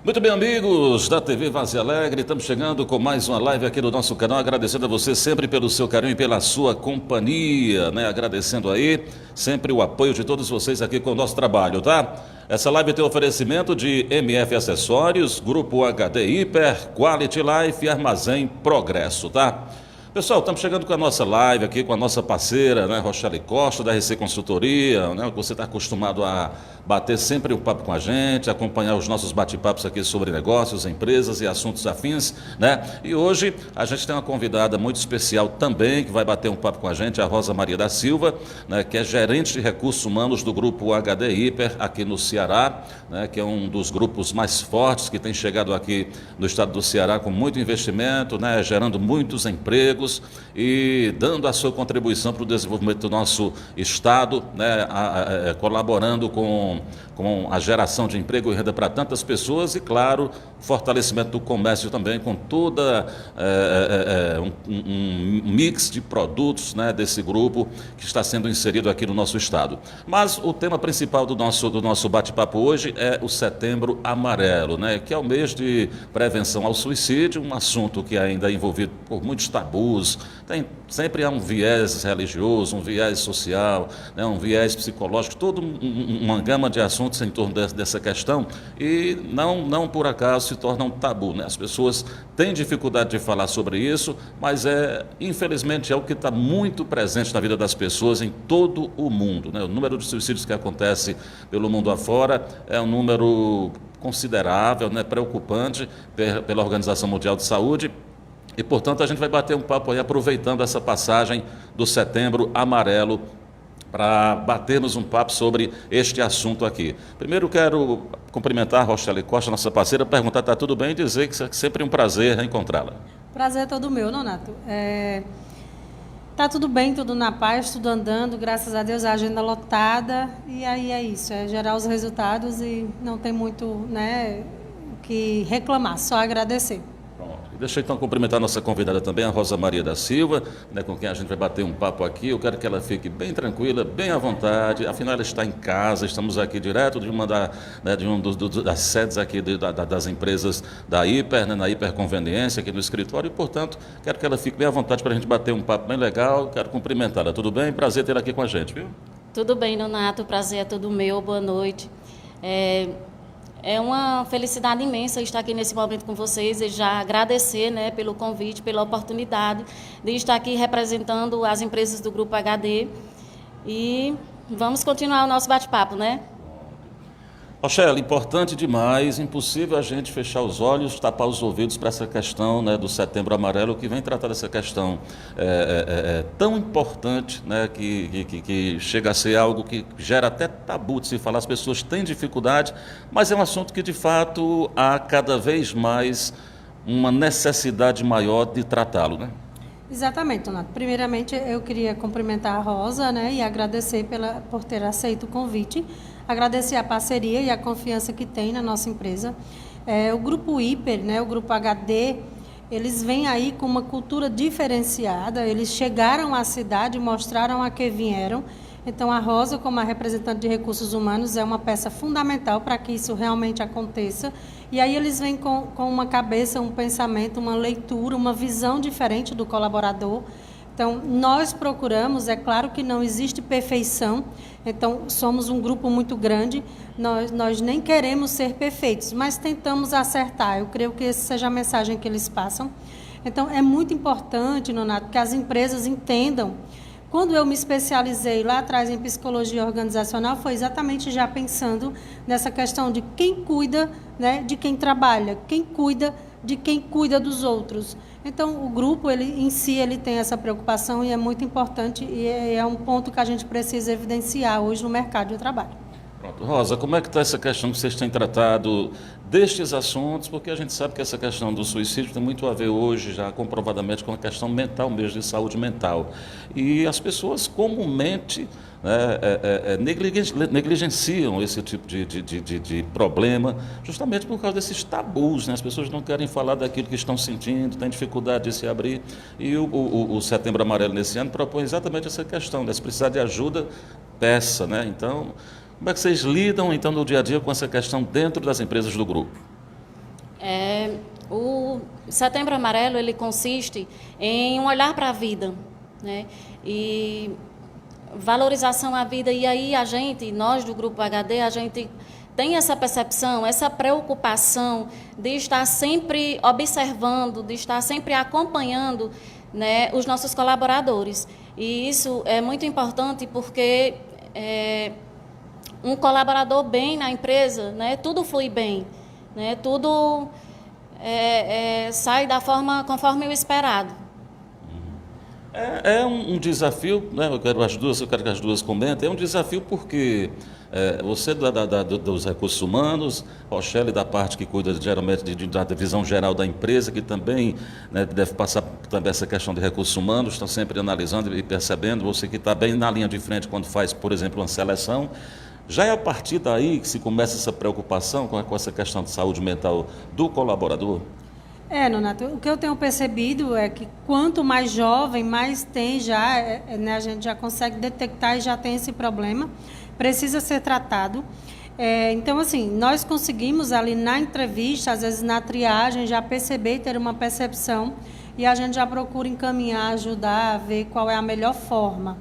Muito bem, amigos da TV Vazia Alegre, estamos chegando com mais uma live aqui no nosso canal, agradecendo a você sempre pelo seu carinho e pela sua companhia, né? Agradecendo aí sempre o apoio de todos vocês aqui com o nosso trabalho, tá? Essa live tem oferecimento de MF Acessórios, Grupo HD Hiper, Quality Life e Armazém Progresso, tá? Pessoal, estamos chegando com a nossa live aqui, com a nossa parceira, né, Rochelle Costa, da RC Consultoria, né, você está acostumado a bater sempre um papo com a gente, acompanhar os nossos bate-papos aqui sobre negócios, empresas e assuntos afins, né? E hoje a gente tem uma convidada muito especial também, que vai bater um papo com a gente, a Rosa Maria da Silva, né, que é gerente de recursos humanos do Grupo HD Hiper, aqui no Ceará, né, que é um dos grupos mais fortes que tem chegado aqui no estado do Ceará com muito investimento, né, gerando muitos empregos e dando a sua contribuição para o desenvolvimento do nosso estado, né, colaborando com a geração de emprego e renda para tantas pessoas e, claro, fortalecimento do comércio também, com toda um mix de produtos, né, desse grupo que está sendo inserido aqui no nosso estado. Mas o tema principal do nosso bate-papo hoje é o Setembro Amarelo, né, que é o mês de prevenção ao suicídio, um assunto que ainda é envolvido por muitos tabus, sempre há um viés religioso, um viés social, né, um viés psicológico, toda uma gama de assuntos em torno dessa questão e não por acaso se torna um tabu, né? As pessoas têm dificuldade de falar sobre isso, mas infelizmente é o que está muito presente na vida das pessoas em todo o mundo, né? O número de suicídios que acontece pelo mundo afora é um número considerável, né, preocupante pela Organização Mundial de Saúde. E, portanto, a gente vai bater um papo aí, aproveitando essa passagem do Setembro Amarelo, para batermos um papo sobre este assunto aqui. Primeiro quero cumprimentar a Rochelle Costa, nossa parceira, perguntar se está tudo bem e dizer que é sempre um prazer reencontrá-la. Prazer é todo meu, Nonato. Tá tudo bem, tudo na paz, tudo andando, graças a Deus, a agenda lotada, e aí é isso, é gerar os resultados e não tem muito, né, o que reclamar, só agradecer. Deixa eu então cumprimentar a nossa convidada também, a Rosa Maria da Silva, né, com quem a gente vai bater um papo aqui. Eu quero que ela fique bem tranquila, bem à vontade, afinal ela está em casa, estamos aqui direto de uma das sedes aqui das empresas da Hiper, né, na Hiperconveniência, aqui no escritório, e portanto quero que ela fique bem à vontade para a gente bater um papo bem legal. Quero cumprimentá-la, tudo bem? Prazer tê-la aqui com a gente, viu? Tudo bem, Nonato, o prazer é todo meu, boa noite. É uma felicidade imensa estar aqui nesse momento com vocês e já agradecer, né, pelo convite, pela oportunidade de estar aqui representando as empresas do Grupo HD e vamos continuar o nosso bate-papo, né? Rochelle, importante demais, impossível a gente fechar os olhos, tapar os ouvidos para essa questão, né, do Setembro Amarelo, que vem tratar dessa questão tão importante, né, que chega a ser algo que gera até tabu de se falar, as pessoas têm dificuldade, mas é um assunto que de fato há cada vez mais uma necessidade maior de tratá-lo, né? Exatamente, Donato. Primeiramente, eu queria cumprimentar a Rosa, né, e agradecer por ter aceito o convite, agradecer a parceria e a confiança que tem na nossa empresa. O Grupo Hiper, né, o Grupo HD, eles vêm aí com uma cultura diferenciada, eles chegaram à cidade, mostraram a que vieram. Então, a Rosa, como a representante de recursos humanos, é uma peça fundamental para que isso realmente aconteça. E aí eles vêm com uma cabeça, um pensamento, uma leitura, uma visão diferente do colaborador. Então, nós procuramos, é claro que não existe perfeição, então somos um grupo muito grande, nós nem queremos ser perfeitos, mas tentamos acertar. Eu creio que essa seja a mensagem que eles passam. Então, é muito importante, Nonato, que as empresas entendam. Quando eu me especializei lá atrás em psicologia organizacional, foi exatamente já pensando nessa questão de quem cuida, né, de quem trabalha, quem cuida de quem cuida dos outros. Então, o grupo em si ele tem essa preocupação e é muito importante e é um ponto que a gente precisa evidenciar hoje no mercado de trabalho. Pronto. Rosa, como é que está essa questão que vocês têm tratado destes assuntos? Porque a gente sabe que essa questão do suicídio tem muito a ver hoje, já comprovadamente, com a questão mental mesmo, de saúde mental. E as pessoas comumente, né, negligenciam esse tipo de problema, justamente por causa desses tabus, né? As pessoas não querem falar daquilo que estão sentindo, têm dificuldade de se abrir. E o Setembro Amarelo, nesse ano, propõe exatamente essa questão, né? Se precisar de ajuda, peça, né? Então, como é que vocês lidam, então, no dia a dia com essa questão dentro das empresas do grupo? o Setembro Amarelo, ele consiste em um olhar para a vida, né? E valorização à vida. E aí nós do Grupo HD, a gente tem essa percepção, essa preocupação de estar sempre observando, de estar sempre acompanhando, né, os nossos colaboradores. E isso é muito importante porque um colaborador bem na empresa, né, tudo flui bem, né, tudo sai da forma conforme o esperado. É um desafio, né? Eu quero que as duas comentem. É um desafio porque você dos recursos humanos, Rochelle da parte que cuida geralmente da divisão geral da empresa, que também, né, deve passar também essa questão de recursos humanos, estão sempre analisando e percebendo, você que está bem na linha de frente quando faz, por exemplo, uma seleção. Já é a partir daí que se começa essa preocupação com essa questão de saúde mental do colaborador? Nonato, o que eu tenho percebido é que quanto mais jovem, mais tem já, né, a gente já consegue detectar e já tem esse problema, precisa ser tratado. Então, assim, nós conseguimos ali na entrevista, às vezes na triagem, já perceber, ter uma percepção, e a gente já procura encaminhar, ajudar, ver qual é a melhor forma.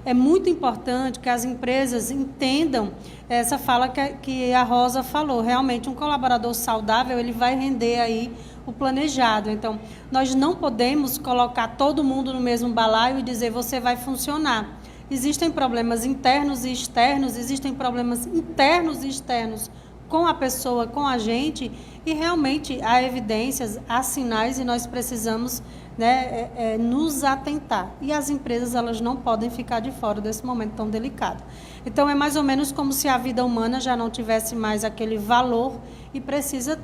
É muito importante que as empresas entendam essa fala que a Rosa falou. Realmente, um colaborador saudável, ele vai render aí o planejado. Então, nós não podemos colocar todo mundo no mesmo balaio e dizer você vai funcionar. Existem problemas internos e externos, existem problemas internos e externos com a pessoa, com a gente, e realmente há evidências, há sinais e nós precisamos, né, nos atentar. E as empresas, elas não podem ficar de fora desse momento tão delicado. Então, é mais ou menos como se a vida humana já não tivesse mais aquele valor e precisa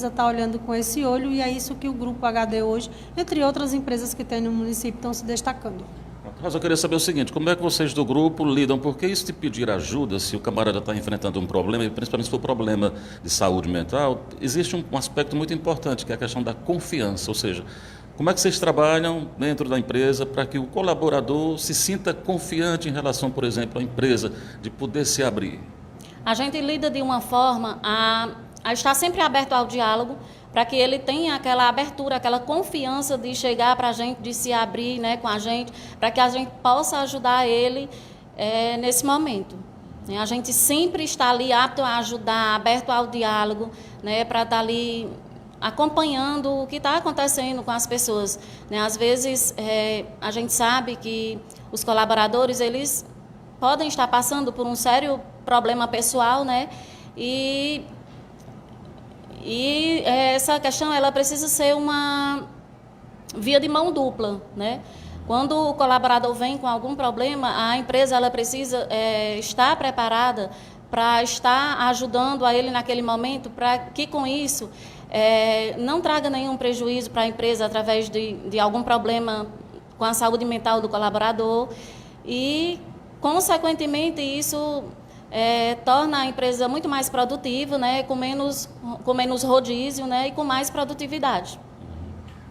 estar olhando com esse olho, e é isso que o Grupo HD hoje, entre outras empresas que tem no município, estão se destacando. Mas eu queria saber o seguinte, como é que vocês do grupo lidam? Porque isso de pedir ajuda, se o camarada está enfrentando um problema, e principalmente se for problema de saúde mental, existe um aspecto muito importante, que é a questão da confiança, ou seja, como é que vocês trabalham dentro da empresa para que o colaborador se sinta confiante em relação, por exemplo, à empresa, de poder se abrir? A gente lida de uma forma a estar sempre aberto ao diálogo, para que ele tenha aquela abertura, aquela confiança de chegar para a gente, de se abrir, né, com a gente, para que a gente possa ajudar ele nesse momento. A gente sempre está ali apto a ajudar, aberto ao diálogo, né, para estar ali acompanhando o que está acontecendo com as pessoas. Às vezes, a gente sabe que os colaboradores, eles podem estar passando por um sério problema pessoal, né, e essa questão, ela precisa ser uma via de mão dupla, né? Quando o colaborador vem com algum problema, a empresa, ela precisa estar preparada para estar ajudando a ele naquele momento, para que com isso não traga nenhum prejuízo para a empresa através de algum problema com a saúde mental do colaborador e, consequentemente, isso torna a empresa muito mais produtiva, né, com menos rodízio, né, e com mais produtividade.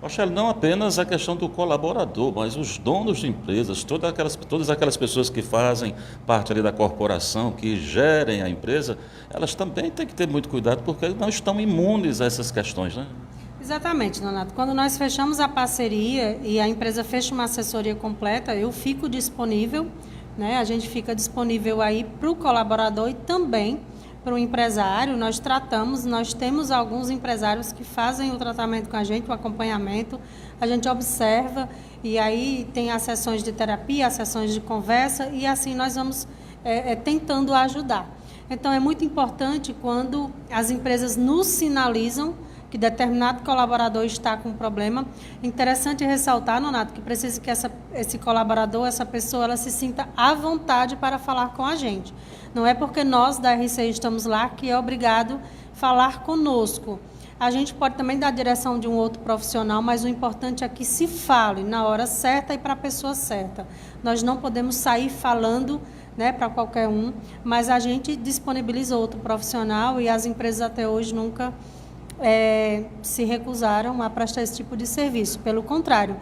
Rochelle, não apenas a questão do colaborador, mas os donos de empresas, todas aquelas pessoas que fazem parte ali da corporação, que gerem a empresa, elas também têm que ter muito cuidado, porque não estão imunes a essas questões, né? Exatamente, Donato. Quando nós fechamos a parceria e a empresa fecha uma assessoria completa, eu fico disponível, né? A gente fica disponível aí para o colaborador e também para o empresário. Nós temos alguns empresários que fazem o tratamento com a gente, o acompanhamento, a gente observa e aí tem as sessões de terapia, as sessões de conversa e assim nós vamos tentando ajudar. Então é muito importante quando as empresas nos sinalizam que determinado colaborador está com um problema. Interessante ressaltar, Nonato, que precisa que esse colaborador, essa pessoa, ela se sinta à vontade para falar com a gente. Não é porque nós da RCI estamos lá que é obrigado falar conosco. A gente pode também dar a direção de um outro profissional, mas o importante é que se fale na hora certa e para a pessoa certa. Nós não podemos sair falando, né, para qualquer um, mas a gente disponibiliza outro profissional e as empresas até hoje nunca se recusaram a prestar esse tipo de serviço. Pelo contrário,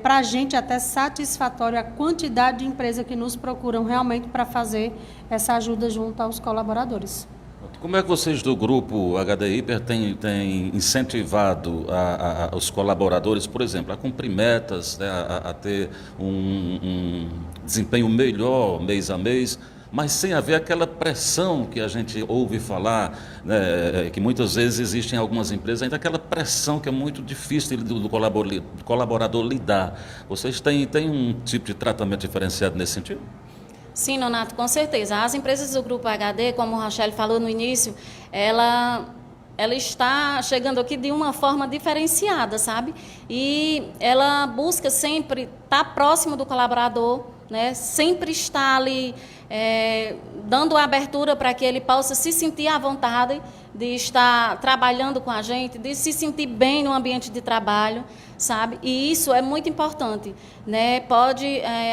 para a gente até satisfatório a quantidade de empresas que nos procuram realmente para fazer essa ajuda junto aos colaboradores. Como é que vocês do grupo HD Hiper têm incentivado os colaboradores, por exemplo, a cumprir metas, né, a ter um desempenho melhor mês a mês, mas sem haver aquela pressão que a gente ouve falar, né, que muitas vezes existe em algumas empresas, ainda aquela pressão que é muito difícil do colaborador lidar. Vocês têm um tipo de tratamento diferenciado nesse sentido? Sim, Nonato, com certeza. As empresas do Grupo HD, como o Rachel falou no início, ela está chegando aqui de uma forma diferenciada, sabe? E ela busca sempre estar próximo do colaborador, né? Sempre estar ali dando abertura para que ele possa se sentir à vontade de estar trabalhando com a gente, de se sentir bem no ambiente de trabalho, sabe? E isso é muito importante, né?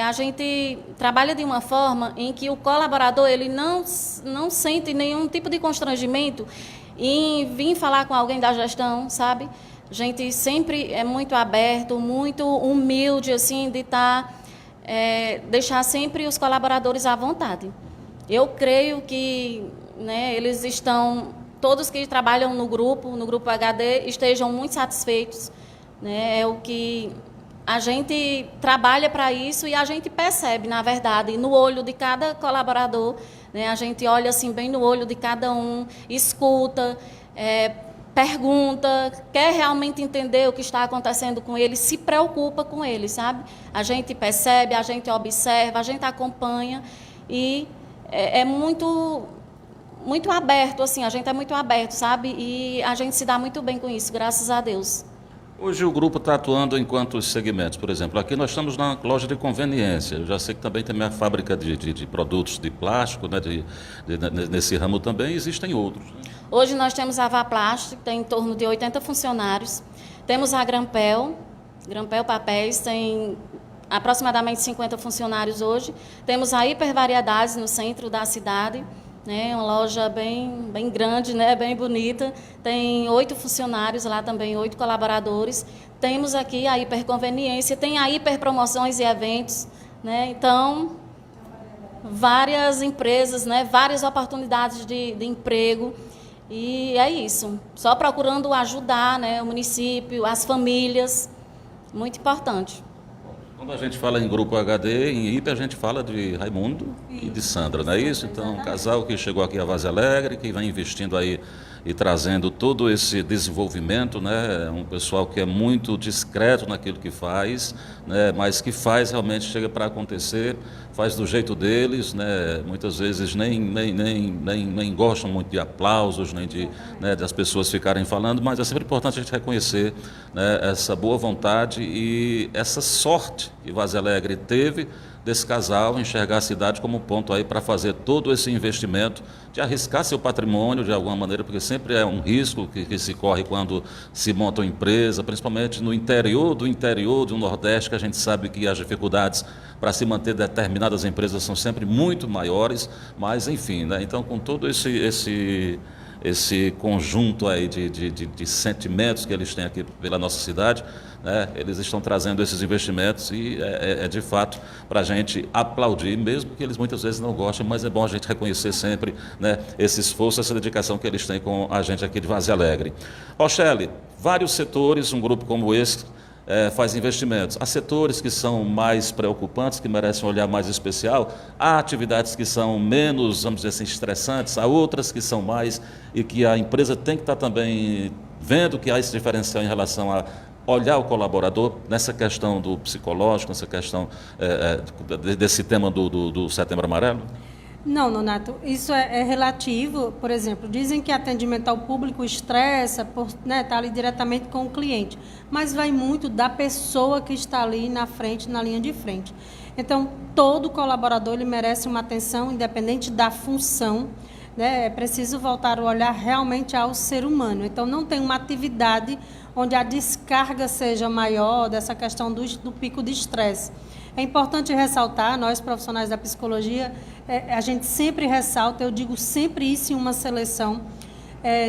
A gente trabalha de uma forma em que o colaborador ele não sente nenhum tipo de constrangimento em vir falar com alguém da gestão, sabe? A gente sempre é muito aberto, muito humilde, assim, de deixar sempre os colaboradores à vontade. Eu creio que, né, eles estão, todos que trabalham no grupo HD, estejam muito satisfeitos, né? É o que a gente trabalha para isso e a gente percebe, na verdade, no olho de cada colaborador, né? A gente olha assim bem no olho de cada um, escuta, pergunta, quer realmente entender o que está acontecendo com ele, se preocupa com ele, sabe? A gente percebe, a gente observa, a gente acompanha e é muito aberto, assim, a gente é muito aberto, sabe? E a gente se dá muito bem com isso, graças a Deus. Hoje o grupo está atuando em quantos segmentos? Por exemplo, aqui nós estamos na loja de conveniência. Eu já sei que também tem minha fábrica de produtos de plástico, né? Nesse ramo também existem outros. Hoje nós temos a Vaplast, que tem em torno de 80 funcionários. Temos a Grampel Papéis, tem aproximadamente 50 funcionários hoje. Temos a Hipervariedades no centro da cidade, né? Uma loja bem grande, né? Bem bonita. Tem 8 funcionários lá também, 8 colaboradores. Temos aqui a Hiperconveniência, tem a Hiperpromoções e Eventos, né? Então, várias empresas, né? Várias oportunidades de emprego. E é isso, só procurando ajudar, né, o município, as famílias, muito importante. Quando a gente fala em Grupo HD, em IP, a gente fala de Raimundo e de Sandra, não é isso? Então, um casal que chegou aqui a Vaz Alegre, que vem investindo aí e trazendo todo esse desenvolvimento, né? Um pessoal que é muito discreto naquilo que faz, né? Mas que faz realmente, chega para acontecer, faz do jeito deles, né? Muitas vezes nem gostam muito de aplausos, nem das pessoas ficarem falando, mas é sempre importante a gente reconhecer, né, essa boa vontade e essa sorte que Vaz Alegre teve desse casal enxergar a cidade como um ponto aí para fazer todo esse investimento, de arriscar seu patrimônio de alguma maneira, porque sempre é um risco que se corre quando se monta uma empresa, principalmente no interior do Nordeste, que a gente sabe que as dificuldades para se manter determinadas empresas são sempre muito maiores, mas enfim, né? Então com todo esse conjunto aí de sentimentos que eles têm aqui pela nossa cidade, né, eles estão trazendo esses investimentos e é de fato para a gente aplaudir, mesmo que eles muitas vezes não gostem, mas é bom a gente reconhecer sempre, né, esse esforço, essa dedicação que eles têm com a gente aqui de Vaz Alegre. Rochelle, vários setores, um grupo como esse, faz investimentos. Há setores que são mais preocupantes, que merecem um olhar mais especial, há atividades que são menos, vamos dizer assim, estressantes, há outras que são mais e que a empresa tem que estar também vendo que há esse diferencial em relação a olhar o colaborador nessa questão do psicológico, nessa questão desse tema do Setembro Amarelo? Não, Nonato, isso é relativo. Por exemplo, dizem que atendimento ao público estressa por estar ali diretamente com o cliente, mas vai muito da pessoa que está ali na frente, na linha de frente. Então, todo colaborador ele merece uma atenção, independente da função, né? É preciso voltar o olhar realmente ao ser humano. Então, não tem uma atividade onde a descarga seja maior dessa questão do pico de estresse. É importante ressaltar, nós profissionais da psicologia, a gente sempre ressalta, eu digo sempre isso em uma seleção,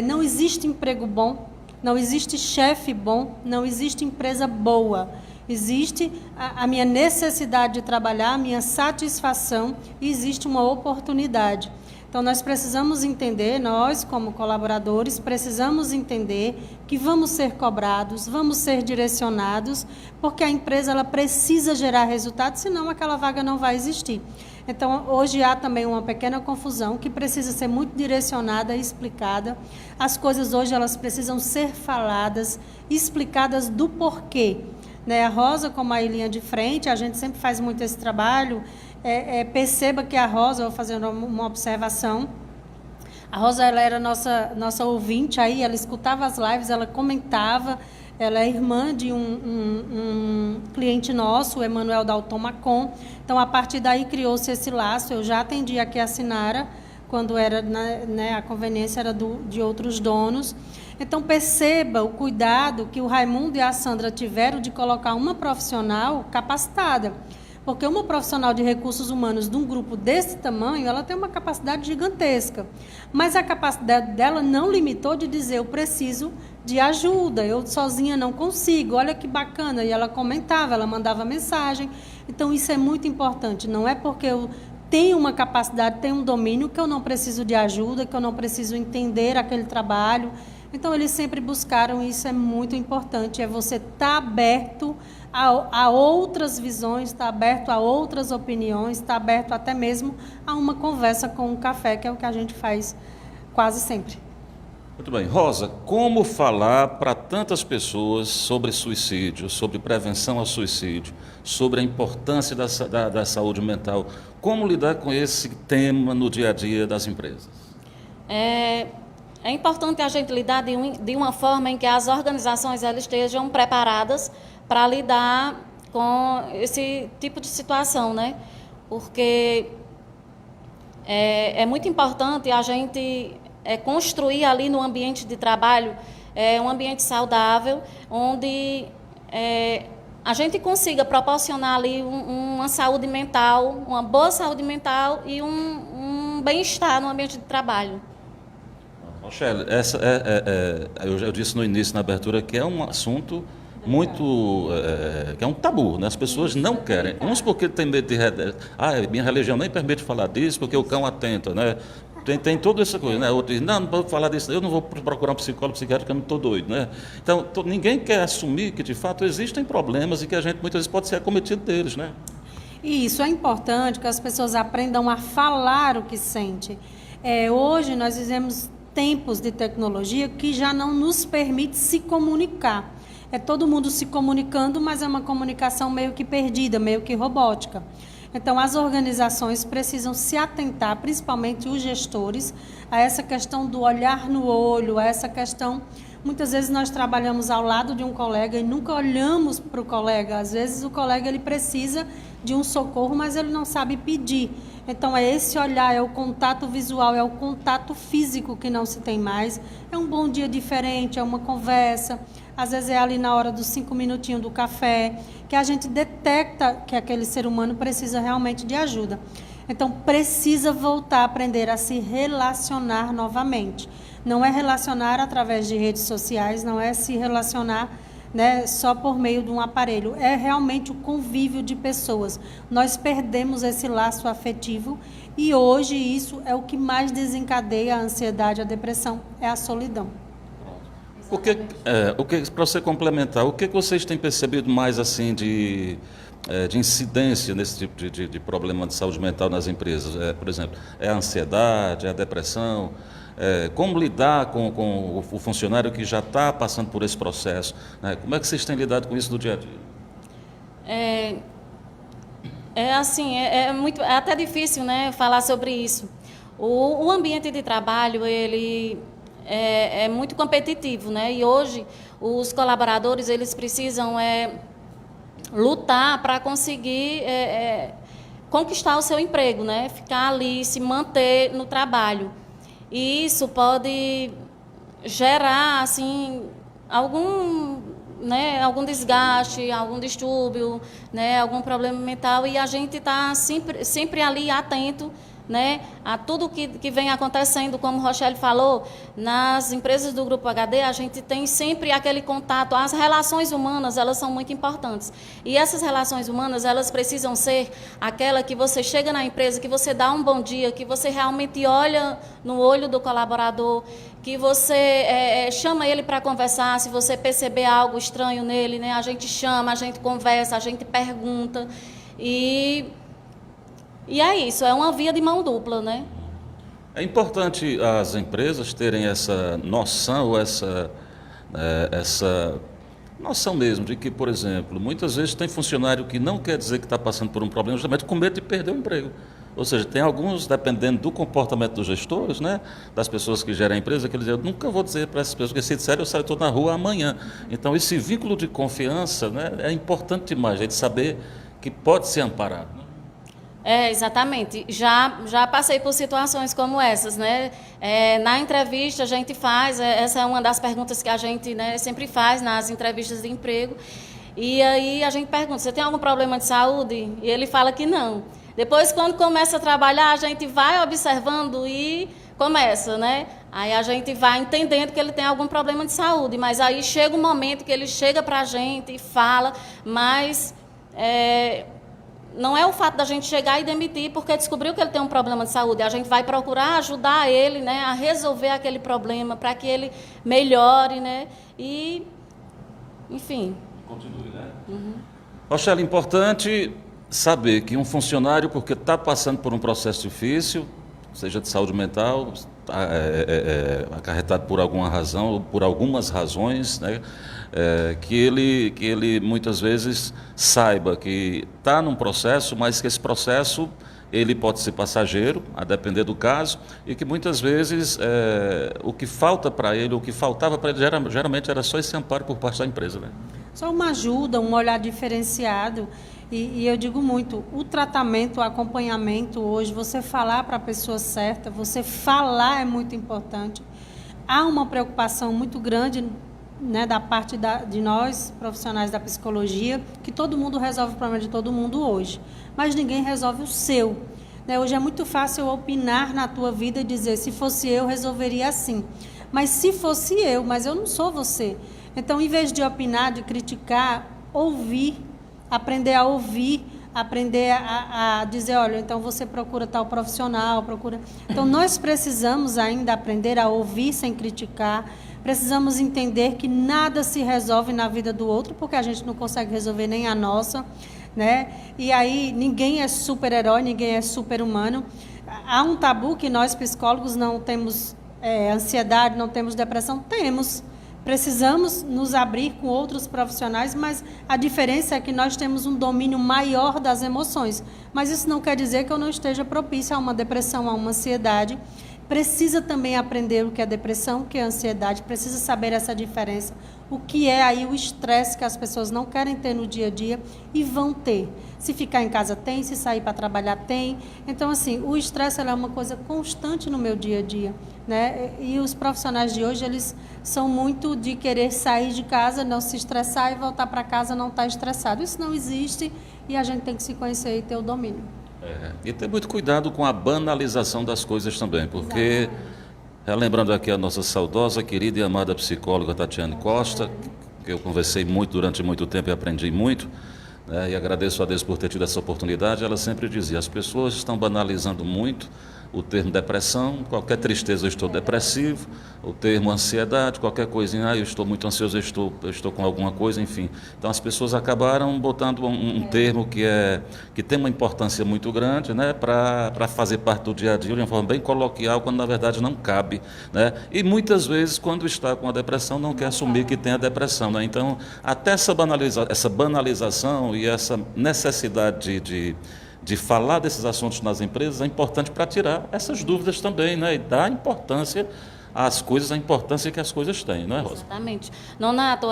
não existe emprego bom, não existe chefe bom, não existe empresa boa. Existe a minha necessidade de trabalhar, a minha satisfação e existe uma oportunidade. Então, nós precisamos entender, nós como colaboradores, precisamos entender que vamos ser cobrados, vamos ser direcionados, porque a empresa ela precisa gerar resultado, senão aquela vaga não vai existir. Então, hoje há também uma pequena confusão que precisa ser muito direcionada e explicada. As coisas hoje elas precisam ser faladas, explicadas do porquê. A Rosa, como a linha de frente, a gente sempre faz muito esse trabalho. Perceba que a Rosa, vou fazer uma observação, a Rosa ela era nossa ouvinte aí, ela escutava as lives, ela comentava, ela é irmã de um cliente nosso, o Emanuel Dalton Macon. Então, a partir daí criou-se esse laço. Eu já atendi aqui a Sinara, quando era, a conveniência era de outros donos. Então, perceba o cuidado que o Raimundo e a Sandra tiveram de colocar uma profissional capacitada. Porque uma profissional de recursos humanos de um grupo desse tamanho, ela tem uma capacidade gigantesca. Mas a capacidade dela não limitou de dizer, eu preciso de ajuda, eu sozinha não consigo, olha que bacana. E ela comentava, ela mandava mensagem. Então, isso é muito importante. Não é porque eu tenho uma capacidade, tenho um domínio, que eu não preciso de ajuda, que eu não preciso entender aquele trabalho. Então, eles sempre buscaram, e isso é muito importante, é você estar aberto a outras visões, estar aberto a outras opiniões, estar aberto até mesmo a uma conversa com um café, que é o que a gente faz quase sempre. Muito bem. Rosa, como falar para tantas pessoas sobre suicídio, sobre prevenção ao suicídio, sobre a importância da saúde mental? Como lidar com esse tema no dia a dia das empresas? É importante a gente lidar de uma forma em que as organizações elas estejam preparadas para lidar com esse tipo de situação, né? Porque é muito importante a gente construir ali no ambiente de trabalho um ambiente saudável, onde a gente consiga proporcionar ali uma saúde mental, uma boa saúde mental e um bem-estar no ambiente de trabalho. Rochelle, eu disse no início, na abertura, que é um assunto muito, que é um tabu, né? As pessoas não querem, uns porque tem medo de, minha religião nem permite falar disso, porque o cão atenta, né? Tem toda essa coisa, né? Outro diz, não vou falar disso, eu não vou procurar um psicólogo, psiquiatra, porque eu não estou doido, né? Então, ninguém quer assumir que, de fato, existem problemas e que a gente, muitas vezes, pode ser acometido deles, né? E isso é importante, que as pessoas aprendam a falar o que sente. Hoje, nós vivemos tempos de tecnologia que já não nos permite se comunicar. É todo mundo se comunicando, mas é uma comunicação meio que perdida, meio que robótica. Então, as organizações precisam se atentar, principalmente os gestores, a essa questão do olhar no olho, a essa questão... Muitas vezes nós trabalhamos ao lado de um colega e nunca olhamos para o colega. Às vezes o colega ele precisa de um socorro, mas ele não sabe pedir. Então, é esse olhar, é o contato visual, é o contato físico que não se tem mais. É um bom dia diferente, é uma conversa. Às vezes é ali na hora dos 5 minutinhos do café, que a gente detecta que aquele ser humano precisa realmente de ajuda. Então, precisa voltar a aprender a se relacionar novamente. Não é relacionar através de redes sociais, não é se relacionar, né, só por meio de um aparelho. É realmente o convívio de pessoas. Nós perdemos esse laço afetivo e hoje isso é o que mais desencadeia a ansiedade, a depressão, é a solidão. Para você complementar, o que vocês têm percebido mais assim de incidência nesse tipo de problema de saúde mental nas empresas? Por exemplo, é a ansiedade, é a depressão? Como lidar com o funcionário que já está passando por esse processo? Né? Como é que vocês têm lidado com isso no dia a dia? É até difícil, né, falar sobre isso. O ambiente de trabalho, ele é muito competitivo, né? E hoje os colaboradores eles precisam lutar para conseguir conquistar o seu emprego, né? Ficar ali, se manter no trabalho. E isso pode gerar assim algum desgaste, algum distúrbio, né? Algum problema mental, e a gente está sempre ali atento, né, a tudo que vem acontecendo, como o Rochelle falou, nas empresas do Grupo HD, a gente tem sempre aquele contato, as relações humanas, elas são muito importantes. E essas relações humanas, elas precisam ser aquela que você chega na empresa, que você dá um bom dia, que você realmente olha no olho do colaborador, que você chama ele para conversar, se você perceber algo estranho nele, né, a gente chama, a gente conversa, a gente pergunta, e é isso, é uma via de mão dupla, né? É importante as empresas terem essa noção, essa noção mesmo de que, por exemplo, muitas vezes tem funcionário que não quer dizer que está passando por um problema justamente com medo de perder o emprego. Ou seja, tem alguns, dependendo do comportamento dos gestores, né, das pessoas que gerem a empresa, que eles dizem, eu nunca vou dizer para essas pessoas, porque se disser eu saio na rua amanhã. Então, esse vínculo de confiança, né, é importante demais, a gente saber que pode ser amparado. Né? Exatamente. Já passei por situações como essas, né? Na entrevista a gente faz, essa é uma das perguntas que a gente, né, sempre faz nas entrevistas de emprego, e aí a gente pergunta, você tem algum problema de saúde? E ele fala que não. Depois, quando começa a trabalhar, a gente vai observando e começa, né? Aí a gente vai entendendo que ele tem algum problema de saúde, mas aí chega um momento que ele chega para a gente e fala, mas não é o fato da gente chegar e demitir porque descobriu que ele tem um problema de saúde. A gente vai procurar ajudar ele, né, a resolver aquele problema para que ele melhore, né? E, enfim. Continue, né? Uhum. Rochelle, importante saber que um funcionário, porque está passando por um processo difícil, seja de saúde mental, acarretado por alguma razão ou por algumas razões, né, que ele muitas vezes saiba que está num processo, mas que esse processo ele pode ser passageiro, a depender do caso, e que muitas vezes o que falta para ele, o que faltava para ele, geralmente era só esse amparo por parte da empresa. Né? Só uma ajuda, um olhar diferenciado. E eu digo muito, o tratamento, o acompanhamento hoje, você falar para a pessoa certa, você falar é muito importante. Há uma preocupação muito grande, né, da parte de nós, profissionais da psicologia, que todo mundo resolve o problema de todo mundo hoje, mas ninguém resolve o seu. Né? Hoje é muito fácil eu opinar na tua vida e dizer, se fosse eu, resolveria assim. Mas se fosse eu, mas eu não sou você. Então, em vez de opinar, de criticar, ouvir, aprender a ouvir, aprender a dizer, olha, então você procura tal profissional, procura... Então, nós precisamos ainda aprender a ouvir sem criticar, precisamos entender que nada se resolve na vida do outro, porque a gente não consegue resolver nem a nossa, né? E aí, ninguém é super-herói, ninguém é super-humano. Há um tabu que nós, psicólogos, não temos ansiedade, não temos depressão, temos. Precisamos nos abrir com outros profissionais, mas a diferença é que nós temos um domínio maior das emoções. Mas isso não quer dizer que eu não esteja propícia a uma depressão, a uma ansiedade. Precisa também aprender o que é depressão, o que é ansiedade, precisa saber essa diferença. O que é aí o estresse que as pessoas não querem ter no dia a dia e vão ter. Se ficar em casa tem, se sair para trabalhar tem. Então, assim, o estresse é uma coisa constante no meu dia a dia. Né? E os profissionais de hoje, eles são muito de querer sair de casa, não se estressar e voltar para casa não estar estressado. Isso não existe e a gente tem que se conhecer e ter o domínio. E ter muito cuidado com a banalização das coisas também, porque, relembrando aqui a nossa saudosa, querida e amada psicóloga Tatiane Costa, que eu conversei muito durante muito tempo e aprendi muito, né, e agradeço a Deus por ter tido essa oportunidade, ela sempre dizia, as pessoas estão banalizando muito o termo depressão, qualquer tristeza eu estou depressivo, o termo ansiedade, qualquer coisinha, eu estou muito ansioso, eu estou com alguma coisa, enfim. Então as pessoas acabaram botando um termo que tem uma importância muito grande, né, para fazer parte do dia a dia de uma forma bem coloquial, quando na verdade não cabe. Né? E muitas vezes, quando está com a depressão, não quer assumir que tem a depressão. Né? Então, até essa banalização e essa necessidade de falar desses assuntos nas empresas é importante para tirar essas dúvidas também, né? E dar importância às coisas, a importância que as coisas têm, não é, Rosa? Exatamente. Nonato,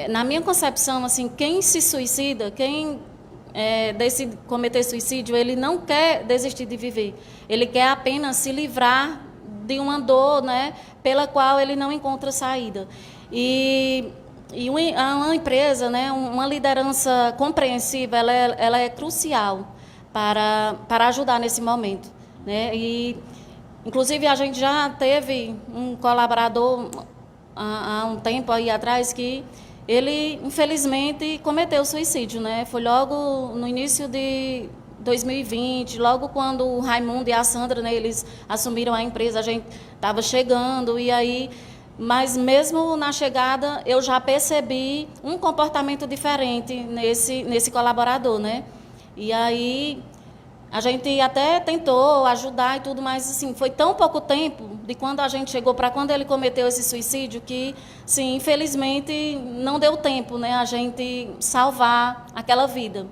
na minha concepção, assim, quem se suicida, quem decide cometer suicídio, ele não quer desistir de viver. Ele quer apenas se livrar de uma dor, né, pela qual ele não encontra saída. E uma empresa, né, uma liderança compreensiva, ela é crucial para ajudar nesse momento, né? E, inclusive, a gente já teve um colaborador há um tempo aí atrás que ele, infelizmente, cometeu suicídio, né? Foi logo no início de 2020, logo quando o Raimundo e a Sandra, né, eles assumiram a empresa, a gente estava chegando, e aí, mas mesmo na chegada, eu já percebi um comportamento diferente nesse colaborador, né? E aí, a gente até tentou ajudar e tudo, mas assim, foi tão pouco tempo de quando a gente chegou para quando ele cometeu esse suicídio que, sim, infelizmente, não deu tempo, né, a gente salvar aquela vida.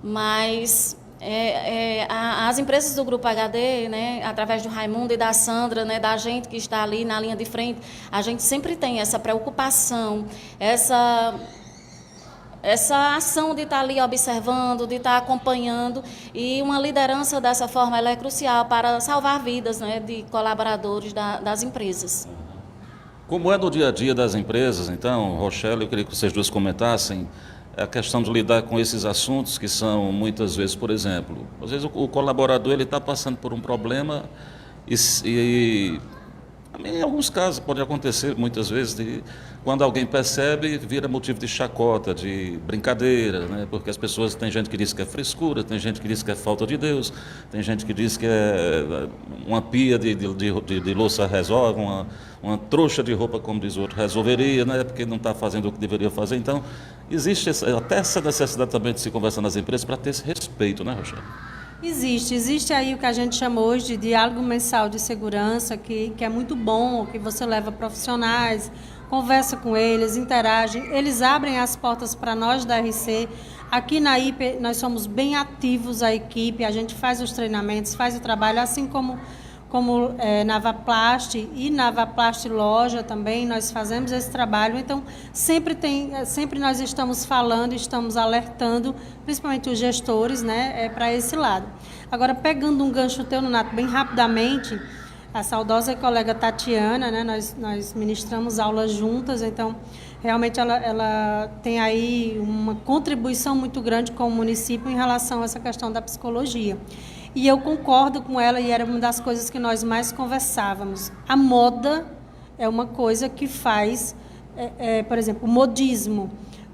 Mas as empresas do Grupo HD, né, através do Raimundo e da Sandra, né, da gente que está ali na linha de frente, a gente sempre tem essa preocupação, essa ação de estar ali observando, de estar acompanhando, e uma liderança dessa forma ela é crucial para salvar vidas, né, de colaboradores das empresas. Como é no dia a dia das empresas, então, Rochelle, eu queria que vocês duas comentassem a questão de lidar com esses assuntos que são, muitas vezes, por exemplo, às vezes o colaborador ele está passando por um problema e em alguns casos pode acontecer, muitas vezes, quando alguém percebe, vira motivo de chacota, de brincadeira, né? Porque as pessoas, tem gente que diz que é frescura, tem gente que diz que é falta de Deus, tem gente que diz que é uma pia de louça resolve, uma trouxa de roupa, como diz o outro, resolveria, né? Porque não está fazendo o que deveria fazer. Então, existe até essa necessidade também de se conversar nas empresas para ter esse respeito, né, Rochelle? Existe aí o que a gente chama hoje de diálogo mensal de segurança, que é muito bom, que você leva profissionais, conversa com eles, interage, eles abrem as portas para nós da RC. Aqui na IP nós somos bem ativos, a equipe, a gente faz os treinamentos, faz o trabalho, assim como Navaplast e Navaplast Loja também, nós fazemos esse trabalho. Então, sempre nós estamos falando, estamos alertando, principalmente os gestores, né, para esse lado. Agora, pegando um gancho teu, Nonato, bem rapidamente, a saudosa colega Tatiana, né, nós ministramos aulas juntas, então, realmente ela tem aí uma contribuição muito grande com o município em relação a essa questão da psicologia. E eu concordo com ela, e era uma das coisas que nós mais conversávamos. A moda é uma coisa que faz, por exemplo, o modismo.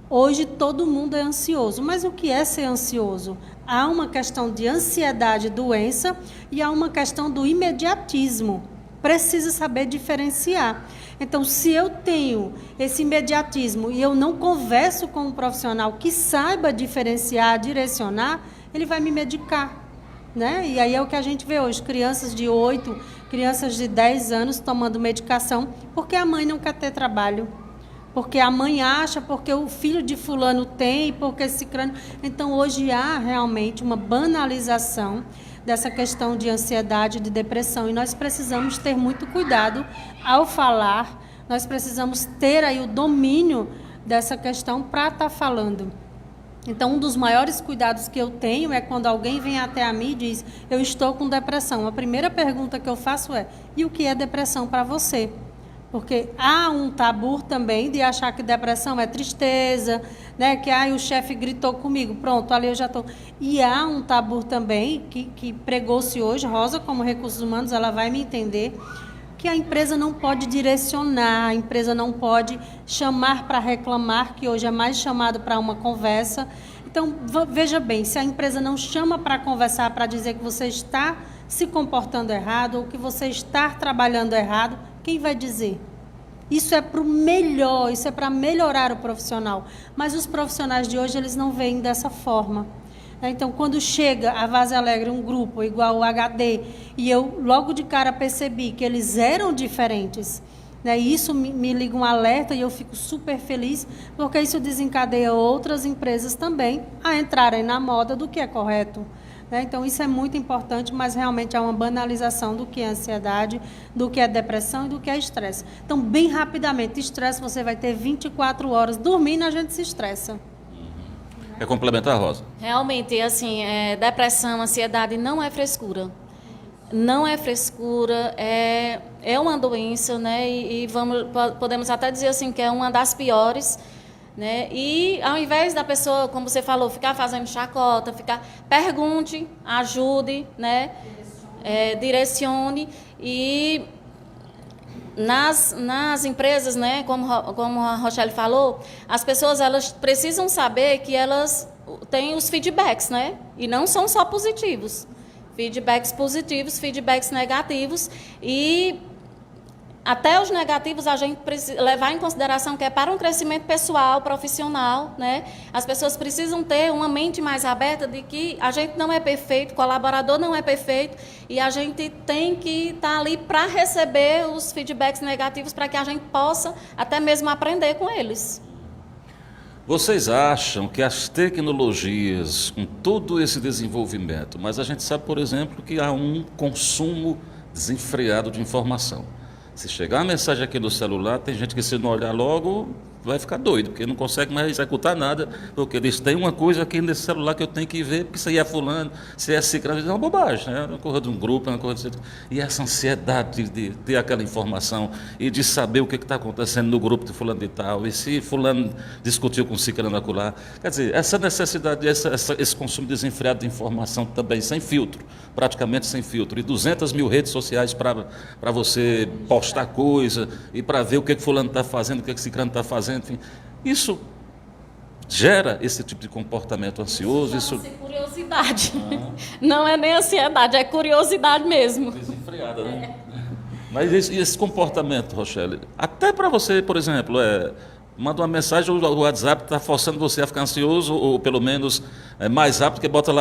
Hoje todo mundo é ansioso, mas o que é ser ansioso? Há uma questão de ansiedade e doença e há uma questão do imediatismo. Precisa saber diferenciar. Então, se eu tenho esse imediatismo e eu não converso com um profissional que saiba diferenciar, direcionar, ele vai me medicar. Né? E aí é o que a gente vê hoje, crianças de 8, crianças de 10 anos tomando medicação, porque a mãe não quer ter trabalho, porque a mãe acha, porque o filho de fulano tem, porque esse crânio... Então, hoje há realmente uma banalização dessa questão de ansiedade, de depressão, e nós precisamos ter muito cuidado ao falar, nós precisamos ter aí o domínio dessa questão para estar falando. Então, um dos maiores cuidados que eu tenho é quando alguém vem até a mim e diz, eu estou com depressão. A primeira pergunta que eu faço é, e o que é depressão para você? Porque há um tabu também de achar que depressão é tristeza, né? Que o chefe gritou comigo, pronto, ali eu já estou. E há um tabu também que pregou-se hoje, Rosa, como recursos humanos, ela vai me entender, que a empresa não pode direcionar, a empresa não pode chamar para reclamar, que hoje é mais chamado para uma conversa. Então, veja bem, se a empresa não chama para conversar, para dizer que você está se comportando errado ou que você está trabalhando errado, quem vai dizer? Isso é para o melhor, isso é para melhorar o profissional. Mas os profissionais de hoje, eles não veem dessa forma. Então, quando chega a Vaza Alegre, um grupo igual o HD, e eu logo de cara percebi que eles eram diferentes, né? E isso me liga um alerta e eu fico super feliz, porque isso desencadeia outras empresas também a entrarem na moda do que é correto. Né? Então, isso é muito importante, mas realmente há uma banalização do que é ansiedade, do que é depressão e do que é estresse. Então, bem rapidamente, estresse você vai ter 24 horas. Dormindo, a gente se estressa. Quer complementar, Rosa? Realmente, assim, depressão, ansiedade não é frescura. Não é frescura, é uma doença, né? E podemos até dizer assim que é uma das piores, né? E ao invés da pessoa, como você falou, ficar fazendo chacota, pergunte, ajude, né? Direcione. E nas empresas, né, como a Rochelle falou, as pessoas elas precisam saber que elas têm os feedbacks, né? E não são só positivos. Feedbacks positivos, feedbacks negativos, e até os negativos a gente precisa levar em consideração que é para um crescimento pessoal, profissional, né? As pessoas precisam ter uma mente mais aberta de que a gente não é perfeito, o colaborador não é perfeito, e a gente tem que estar ali para receber os feedbacks negativos para que a gente possa até mesmo aprender com eles. Vocês acham que as tecnologias, com todo esse desenvolvimento, mas a gente sabe, por exemplo, que há um consumo desenfreado de informação. Se chegar a mensagem aqui no celular, tem gente que se não olhar logo vai ficar doido, porque não consegue mais executar nada, porque eles têm uma coisa aqui nesse celular que eu tenho que ver, porque isso aí é fulano, se é ciclano, é uma bobagem, né? É uma coisa de um grupo, é uma coisa de... E essa ansiedade de ter aquela informação e de saber o que está acontecendo no grupo de fulano de tal, e se fulano discutiu com ciclano acolá. Quer dizer, essa necessidade, esse consumo desenfreado de informação também, sem filtro, praticamente sem filtro, e 200 mil redes sociais para você postar coisa, e para ver o que fulano está fazendo, o que ciclano está fazendo, enfim, isso gera esse tipo de comportamento ansioso. Isso chama-se curiosidade. Não é nem ansiedade, é curiosidade mesmo. Desenfreada, né? Mas esse comportamento, Rochelle, até para você, por exemplo, manda uma mensagem, o WhatsApp está forçando você a ficar ansioso, ou pelo menos mais rápido, porque bota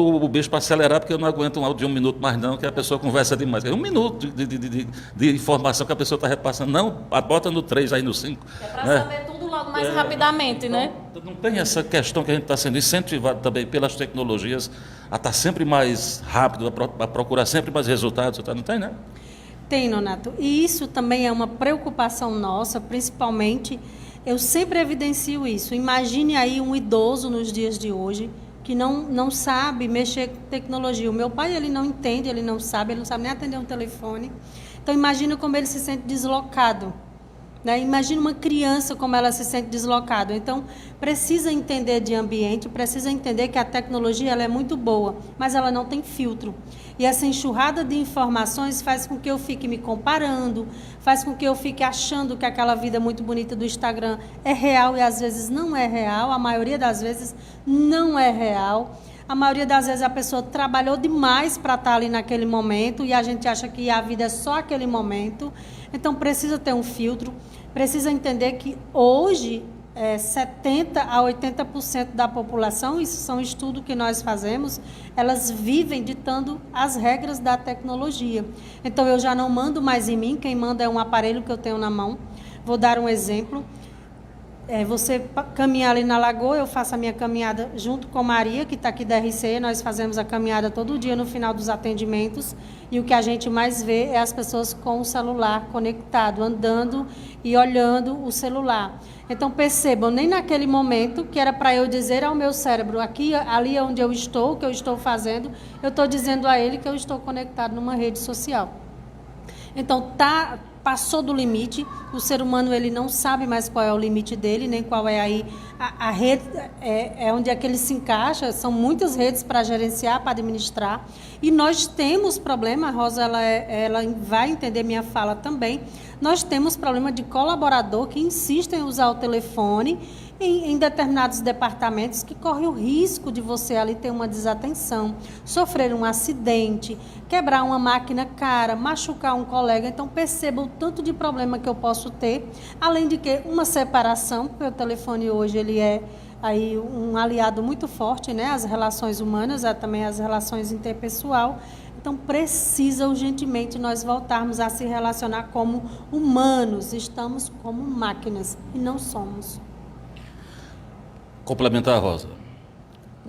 o bicho para acelerar, porque eu não aguento um áudio de 1 minuto mais não, que a pessoa conversa demais. É 1 minuto de informação que a pessoa está repassando. Não, bota no 3, aí no 5. É para saber tudo logo mais rapidamente, né? Não tem essa questão que a gente está sendo incentivado também pelas tecnologias a estar sempre mais rápido, a procurar sempre mais resultados, não tem, né? Tem, Nonato. E isso também é uma preocupação nossa, principalmente, eu sempre evidencio isso. Imagine aí um idoso nos dias de hoje que não sabe mexer com tecnologia. O meu pai, ele não entende, ele não sabe nem atender um telefone. Então, imagina como ele se sente deslocado, né? Imagina uma criança como ela se sente deslocada. Então, precisa entender de ambiente, precisa entender que a tecnologia ela é muito boa, mas ela não tem filtro. E essa enxurrada de informações faz com que eu fique me comparando, faz com que eu fique achando que aquela vida muito bonita do Instagram é real e às vezes não é real, a maioria das vezes não é real. A maioria das vezes a pessoa trabalhou demais para estar ali naquele momento e a gente acha que a vida é só aquele momento. Então precisa ter um filtro, precisa entender que hoje 70% a 80% da população, isso são estudos que nós fazemos, elas vivem ditando as regras da tecnologia. Então eu já não mando mais em mim, quem manda é um aparelho que eu tenho na mão. Vou dar um exemplo. Você caminhar ali na lagoa, eu faço a minha caminhada junto com Maria, que está aqui da RC, nós fazemos a caminhada todo dia no final dos atendimentos, e o que a gente mais vê é as pessoas com o celular conectado, andando e olhando o celular. Então percebam, nem naquele momento que era para eu dizer ao meu cérebro, ali onde eu estou, o que eu estou fazendo, eu estou dizendo a ele que eu estou conectado numa rede social. Então passou do limite, o ser humano ele não sabe mais qual é o limite dele, nem qual é aí a rede, onde é que ele se encaixa, são muitas redes para gerenciar, para administrar, e nós temos problema, a Rosa ela vai entender minha fala também, nós temos problema de colaborador que insiste em usar o telefone em determinados departamentos que corre o risco de você ali ter uma desatenção, sofrer um acidente, quebrar uma máquina cara, machucar um colega. Então perceba o tanto de problema que eu posso ter, além de que uma separação, porque o telefone hoje ele é aí um aliado muito forte, né? As relações humanas, também as relações interpessoal. Então precisa urgentemente nós voltarmos a se relacionar como humanos, estamos como máquinas e não somos. Complementar, Rosa.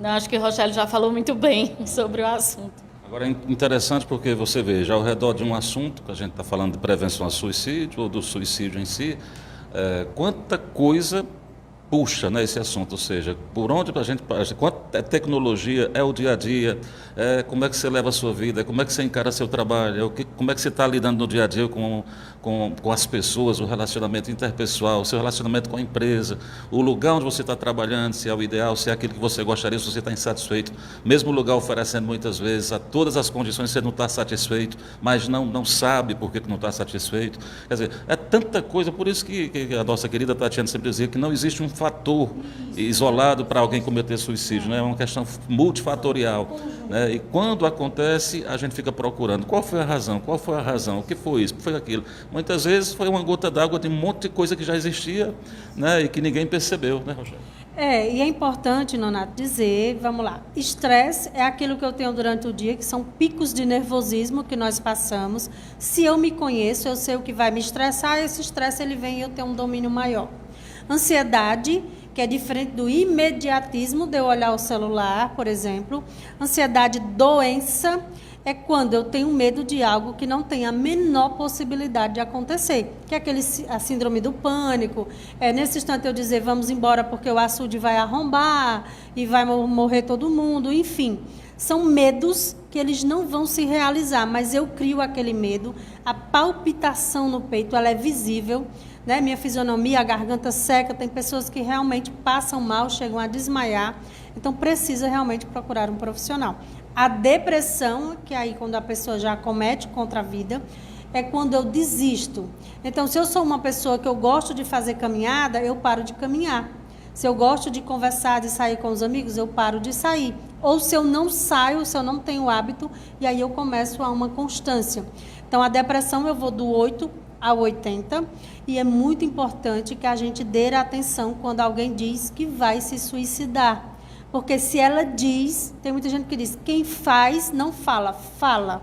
Acho que o Rochelle já falou muito bem sobre o assunto. Agora é interessante porque você vê, já ao redor de um assunto, que a gente está falando de prevenção ao suicídio, ou do suicídio em si, quanta coisa puxa, né, esse assunto, ou seja, por onde a gente, quanto é tecnologia, é o dia a dia, como é que você leva a sua vida, como é que você encara seu trabalho, como é que você está lidando no dia a dia com as pessoas, o relacionamento interpessoal, o seu relacionamento com a empresa, o lugar onde você está trabalhando, se é o ideal, se é aquilo que você gostaria, se você está insatisfeito, mesmo o lugar oferecendo muitas vezes a todas as condições, você não está satisfeito, mas não sabe por que não está satisfeito. Quer dizer, é tanta coisa, por isso que a nossa querida Tatiana sempre dizia que não existe um fator isolado para alguém cometer suicídio, né? É uma questão multifatorial, né? E quando acontece, a gente fica procurando qual foi a razão, o que foi isso, o que foi aquilo. Muitas vezes foi uma gota d'água de um monte de coisa que já existia, né? E que ninguém percebeu, né, Rogério? E é importante, Nonato, dizer, vamos lá, estresse é aquilo que eu tenho durante o dia, que são picos de nervosismo que nós passamos. Se eu me conheço, eu sei o que vai me estressar, esse estresse ele vem e eu tenho um domínio maior. Ansiedade, que é diferente do imediatismo de eu olhar o celular, por exemplo. Ansiedade, doença, é quando eu tenho medo de algo que não tem a menor possibilidade de acontecer, que é a síndrome do pânico. Nesse instante eu dizer, vamos embora porque o açude vai arrombar e vai morrer todo mundo, enfim. São medos que eles não vão se realizar, mas eu crio aquele medo, a palpitação no peito, ela é visível, né? Minha fisionomia, a garganta seca, tem pessoas que realmente passam mal, chegam a desmaiar, então precisa realmente procurar um profissional. A depressão, que é aí quando a pessoa já comete contra a vida, é quando eu desisto. Então, se eu sou uma pessoa que eu gosto de fazer caminhada, eu paro de caminhar. Se eu gosto de conversar, de sair com os amigos, eu paro de sair. Ou se eu não saio, se eu não tenho hábito, e aí eu começo a uma constância. Então, a depressão eu vou do 8 a 80, e é muito importante que a gente dê atenção quando alguém diz que vai se suicidar. Porque se ela diz, tem muita gente que diz, quem faz não fala, fala.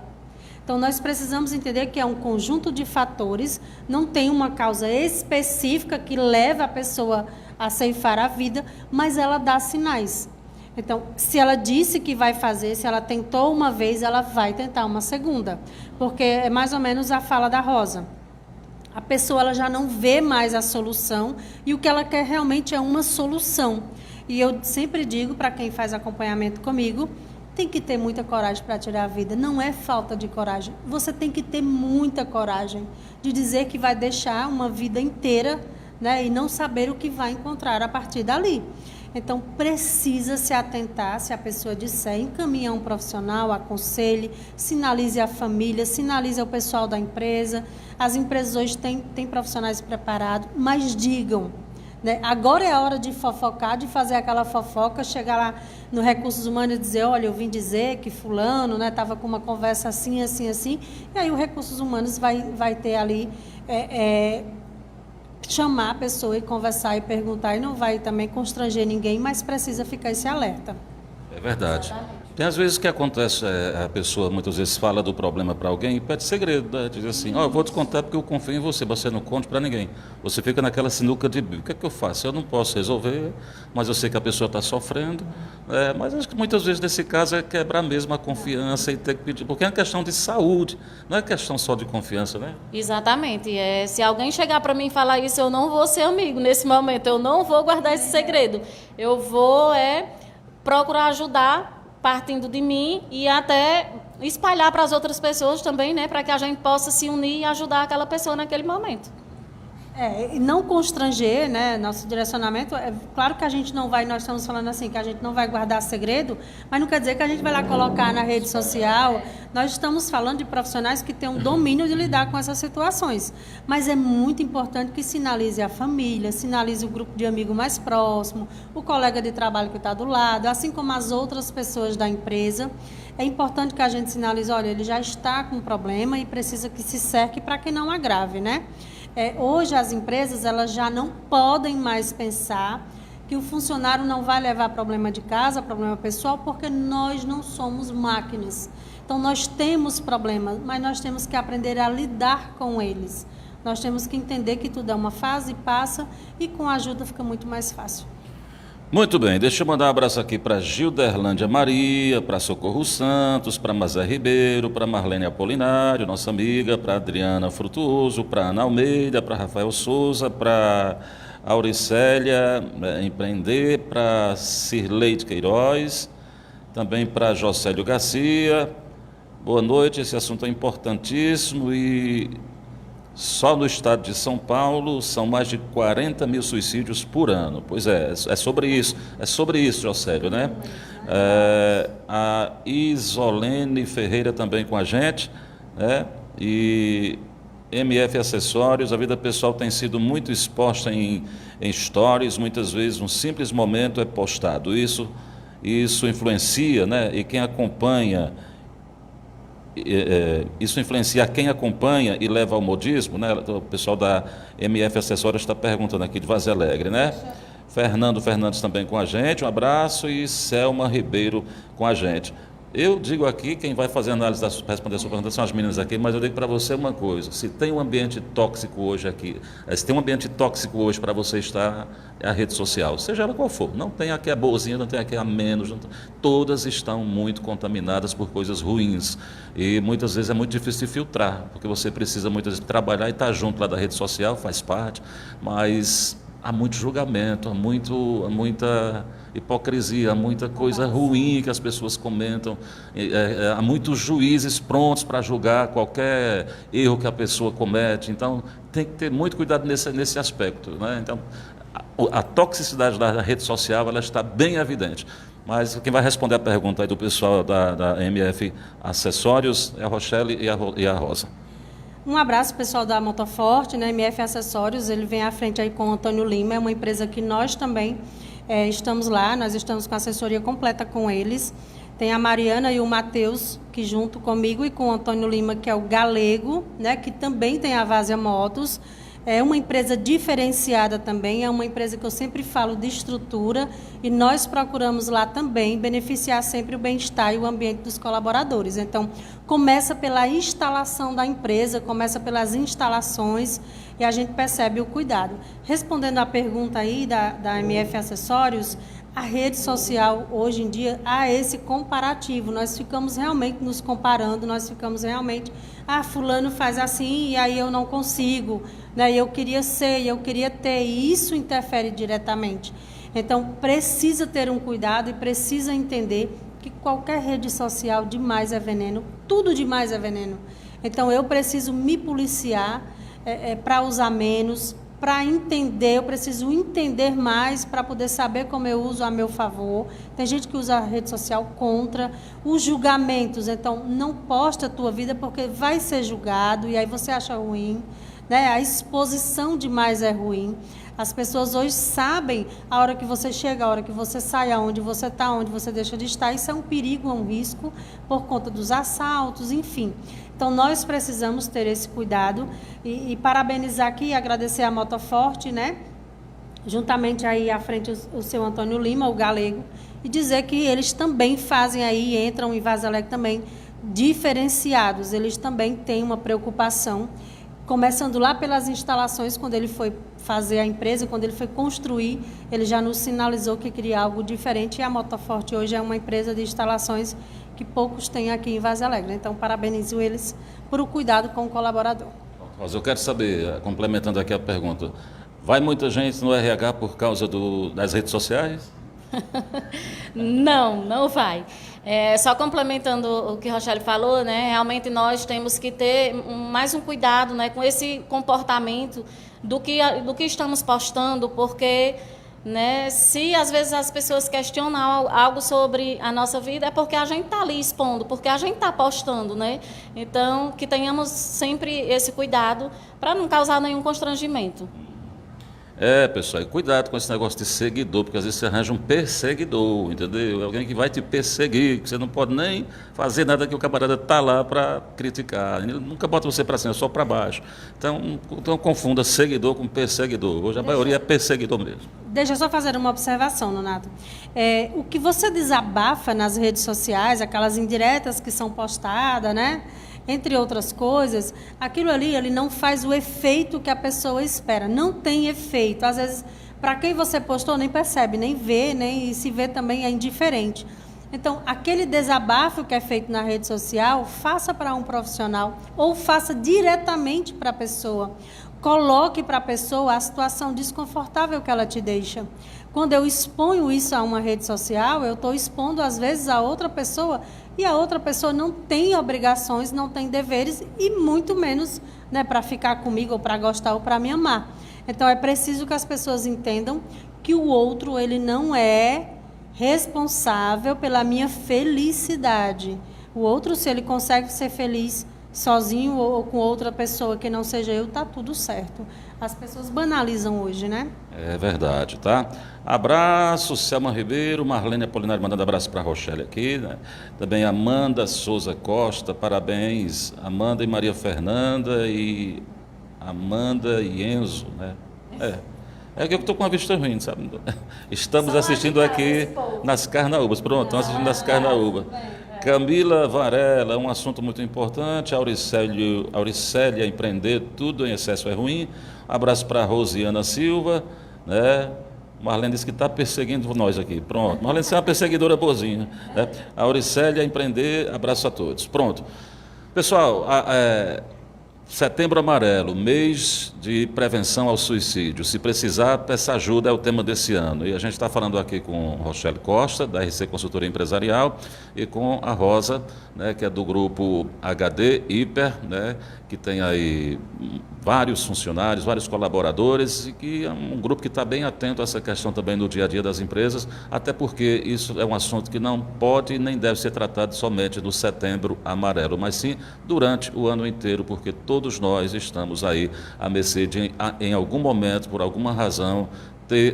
Então, nós precisamos entender que é um conjunto de fatores, não tem uma causa específica que leva a pessoa a ceifar a vida, mas ela dá sinais. Então, se ela disse que vai fazer, se ela tentou uma vez, ela vai tentar uma segunda. Porque é mais ou menos a fala da Rosa. A pessoa ela já não vê mais a solução e o que ela quer realmente é uma solução. E eu sempre digo para quem faz acompanhamento comigo, tem que ter muita coragem para tirar a vida. Não é falta de coragem. Você tem que ter muita coragem de dizer que vai deixar uma vida inteira, né, e não saber o que vai encontrar a partir dali. Então, precisa se atentar, se a pessoa disser, encaminhar um profissional, aconselhe, sinalize a família, sinalize ao pessoal da empresa. As empresas hoje têm profissionais preparados, mas digam, né? Agora é a hora de fofocar, de fazer aquela fofoca, chegar lá no Recursos Humanos e dizer, olha, eu vim dizer que fulano estava com uma conversa assim, assim, assim, e aí o Recursos Humanos vai ter ali, chamar a pessoa e conversar e perguntar, e não vai também constranger ninguém, mas precisa ficar esse alerta. É verdade. Tem às vezes que acontece, a pessoa muitas vezes fala do problema para alguém e pede segredo, né? Diz assim, eu vou te contar porque eu confio em você, você não conte para ninguém. Você fica naquela sinuca de bico, o que é que eu faço? Eu não posso resolver, mas eu sei que a pessoa está sofrendo, mas acho que muitas vezes nesse caso é quebrar mesmo a confiança e ter que pedir, porque é uma questão de saúde, não é questão só de confiança, né? Exatamente. Se alguém chegar para mim e falar isso, eu não vou ser amigo nesse momento, eu não vou guardar esse segredo. Eu vou procurar ajudar partindo de mim e até espalhar para as outras pessoas também, né, para que a gente possa se unir e ajudar aquela pessoa naquele momento. E não constranger, né, nosso direcionamento, claro que a gente não vai, nós estamos falando assim, que a gente não vai guardar segredo, mas não quer dizer que a gente vai lá colocar na rede social, nós estamos falando de profissionais que têm um domínio de lidar com essas situações, mas é muito importante que sinalize a família, sinalize o grupo de amigo mais próximo, o colega de trabalho que está do lado, assim como as outras pessoas da empresa. É importante que a gente sinalize, olha, ele já está com um problema e precisa que se cerque para que não agrave, né? Hoje as empresas elas já não podem mais pensar que o funcionário não vai levar problema de casa, problema pessoal, porque nós não somos máquinas. Então nós temos problemas, mas nós temos que aprender a lidar com eles. Nós temos que entender que tudo é uma fase, passa, e com ajuda fica muito mais fácil. Muito bem, deixa eu mandar um abraço aqui para Gilderlândia Maria, para Socorro Santos, para Mazé Ribeiro, para Marlene Apolinário, nossa amiga, para Adriana Frutuoso, para Ana Almeida, para Rafael Souza, para Auricélia Empreender, para Cirleide Queiroz, também para Jocélio Garcia. Boa noite, esse assunto é importantíssimo e só no estado de São Paulo são mais de 40 mil suicídios por ano. Pois é sobre isso, Jocélio, né? A Isolene Ferreira também com a gente, né? E MF Acessórios, a vida pessoal tem sido muito exposta em stories, muitas vezes um simples momento é postado. Isso influencia, né? E quem acompanha, isso influencia quem acompanha e leva ao modismo, né? O pessoal da MF Acessórios está perguntando aqui de Vazia Alegre, né? Fernando Fernandes também com a gente, um abraço, e Selma Ribeiro com a gente. Eu digo aqui, quem vai fazer análise, responder a sua pergunta são as meninas aqui, mas eu digo para você uma coisa: se tem um ambiente tóxico hoje aqui, se tem um ambiente tóxico hoje para você estar, é a rede social, seja ela qual for. Não tem aqui a boazinha, não tem aqui a menos, todas estão muito contaminadas por coisas ruins. E muitas vezes é muito difícil de filtrar, porque você precisa muitas vezes trabalhar e estar junto lá da rede social, faz parte, mas há muito julgamento, há muita hipocrisia, há muita coisa ruim que as pessoas comentam, há muitos juízes prontos para julgar qualquer erro que a pessoa comete. Então tem que ter muito cuidado nesse aspecto, né? Então a toxicidade da rede social, ela está bem evidente. Mas quem vai responder a pergunta aí do pessoal da MF Acessórios é a Rochelle e a Rosa. Um abraço, pessoal da Motoforte, né? MF Acessórios, ele vem à frente aí com o Antônio Lima, é uma empresa que nós também estamos lá, nós estamos com a assessoria completa com eles. Tem a Mariana e o Matheus, que junto comigo e com o Antônio Lima, que é o galego, né? Que também tem a Vazia Motos. É uma empresa diferenciada também, é uma empresa que eu sempre falo de estrutura, e nós procuramos lá também beneficiar sempre o bem-estar e o ambiente dos colaboradores. Então, começa pela instalação da empresa, começa pelas instalações, e a gente percebe o cuidado. Respondendo à pergunta aí da MF Acessórios, a rede social, hoje em dia, há esse comparativo. Nós ficamos realmente nos comparando, nós ficamos realmente, fulano faz assim e aí eu não consigo, né? Eu queria ser, eu queria ter, e isso interfere diretamente. Então, precisa ter um cuidado e precisa entender que qualquer rede social demais é veneno, tudo demais é veneno. Então, eu preciso me policiar para usar menos, para entender, eu preciso entender mais para poder saber como eu uso a meu favor. Tem gente que usa a rede social contra os julgamentos, então não posta a tua vida porque vai ser julgado e aí você acha ruim, né? A exposição demais é ruim. As pessoas hoje sabem a hora que você chega, a hora que você sai, aonde você está, onde você deixa de estar. Isso é um perigo, é um risco por conta dos assaltos, enfim. Então, nós precisamos ter esse cuidado e parabenizar aqui e agradecer a Motoforte, né? Juntamente aí à frente o seu Antônio Lima, o galego, e dizer que eles também fazem aí, entram em Vazia Alegre também diferenciados. Eles também têm uma preocupação, começando lá pelas instalações, quando ele foi fazer a empresa, quando ele foi construir, ele já nos sinalizou que queria algo diferente, e a Motoforte hoje é uma empresa de instalações que poucos têm aqui em Vazia Alegre. Então, parabenizo eles por o cuidado com o colaborador. Rosa, eu quero saber, complementando aqui a pergunta, vai muita gente no RH por causa das redes sociais? Não vai. Só complementando o que a Rochelle falou, né, realmente nós temos que ter mais um cuidado, né, com esse comportamento do que estamos postando, porque, né, se às vezes as pessoas questionam algo sobre a nossa vida, é porque a gente está ali expondo, porque a gente está postando, né? Então, que tenhamos sempre esse cuidado para não causar nenhum constrangimento. Pessoal, cuidado com esse negócio de seguidor, porque às vezes você arranja um perseguidor, entendeu? É alguém que vai te perseguir, que você não pode nem fazer nada, que o camarada está lá para criticar. Ele nunca bota você para cima, só para baixo. Então confunda seguidor com perseguidor. Hoje a maioria é perseguidor mesmo. Deixa eu só fazer uma observação, Nonato. O que você desabafa nas redes sociais, aquelas indiretas que são postadas, né? Entre outras coisas, aquilo ali ele não faz o efeito que a pessoa espera. Não tem efeito. Às vezes, para quem você postou, nem percebe, nem vê, nem se vê também é indiferente. Então, aquele desabafo que é feito na rede social, faça para um profissional ou faça diretamente para a pessoa. coloque para a pessoa a situação desconfortável que ela te deixa. Quando eu exponho isso a uma rede social, eu estou expondo, às vezes, a outra pessoa, e a outra pessoa não tem obrigações, não tem deveres, e muito menos, né, para ficar comigo, ou para gostar, ou para me amar. Então, é preciso que as pessoas entendam que o outro, ele não é responsável pela minha felicidade. O outro, se ele consegue ser feliz sozinho ou com outra pessoa que não seja eu, tá tudo certo. As pessoas banalizam hoje, né? É verdade, tá? Abraço, Selma Ribeiro, Marlene Apolinário mandando abraço para a Rochelle aqui, né? Também Amanda Souza Costa, parabéns, Amanda e Maria Fernanda e Amanda e Enzo, né? É que eu estou com a vista ruim, sabe? Estamos assistindo aqui nas Carnaúbas, pronto, estamos assistindo nas Carnaúbas. Camila Varela, um assunto muito importante, Auricélia empreender, tudo em excesso é ruim. Abraço para a Rosiana Silva, né? Marlene disse que está perseguindo nós aqui, pronto. Marlene, você é uma perseguidora boazinha, né? Auricélia empreender, abraço a todos. Pronto. Pessoal, Setembro Amarelo, mês de prevenção ao suicídio. Se precisar, peça ajuda, é o tema desse ano. E a gente está falando aqui com Rochelle Costa, da RC Consultoria Empresarial, e com a Rosa, né, que é do grupo HD Hiper, né, que tem aí vários funcionários, vários colaboradores, e que é um grupo que está bem atento a essa questão também no dia a dia das empresas, até porque isso é um assunto que não pode nem deve ser tratado somente no Setembro Amarelo, mas sim durante o ano inteiro, porque todos nós estamos aí à mercê de, em algum momento, por alguma razão,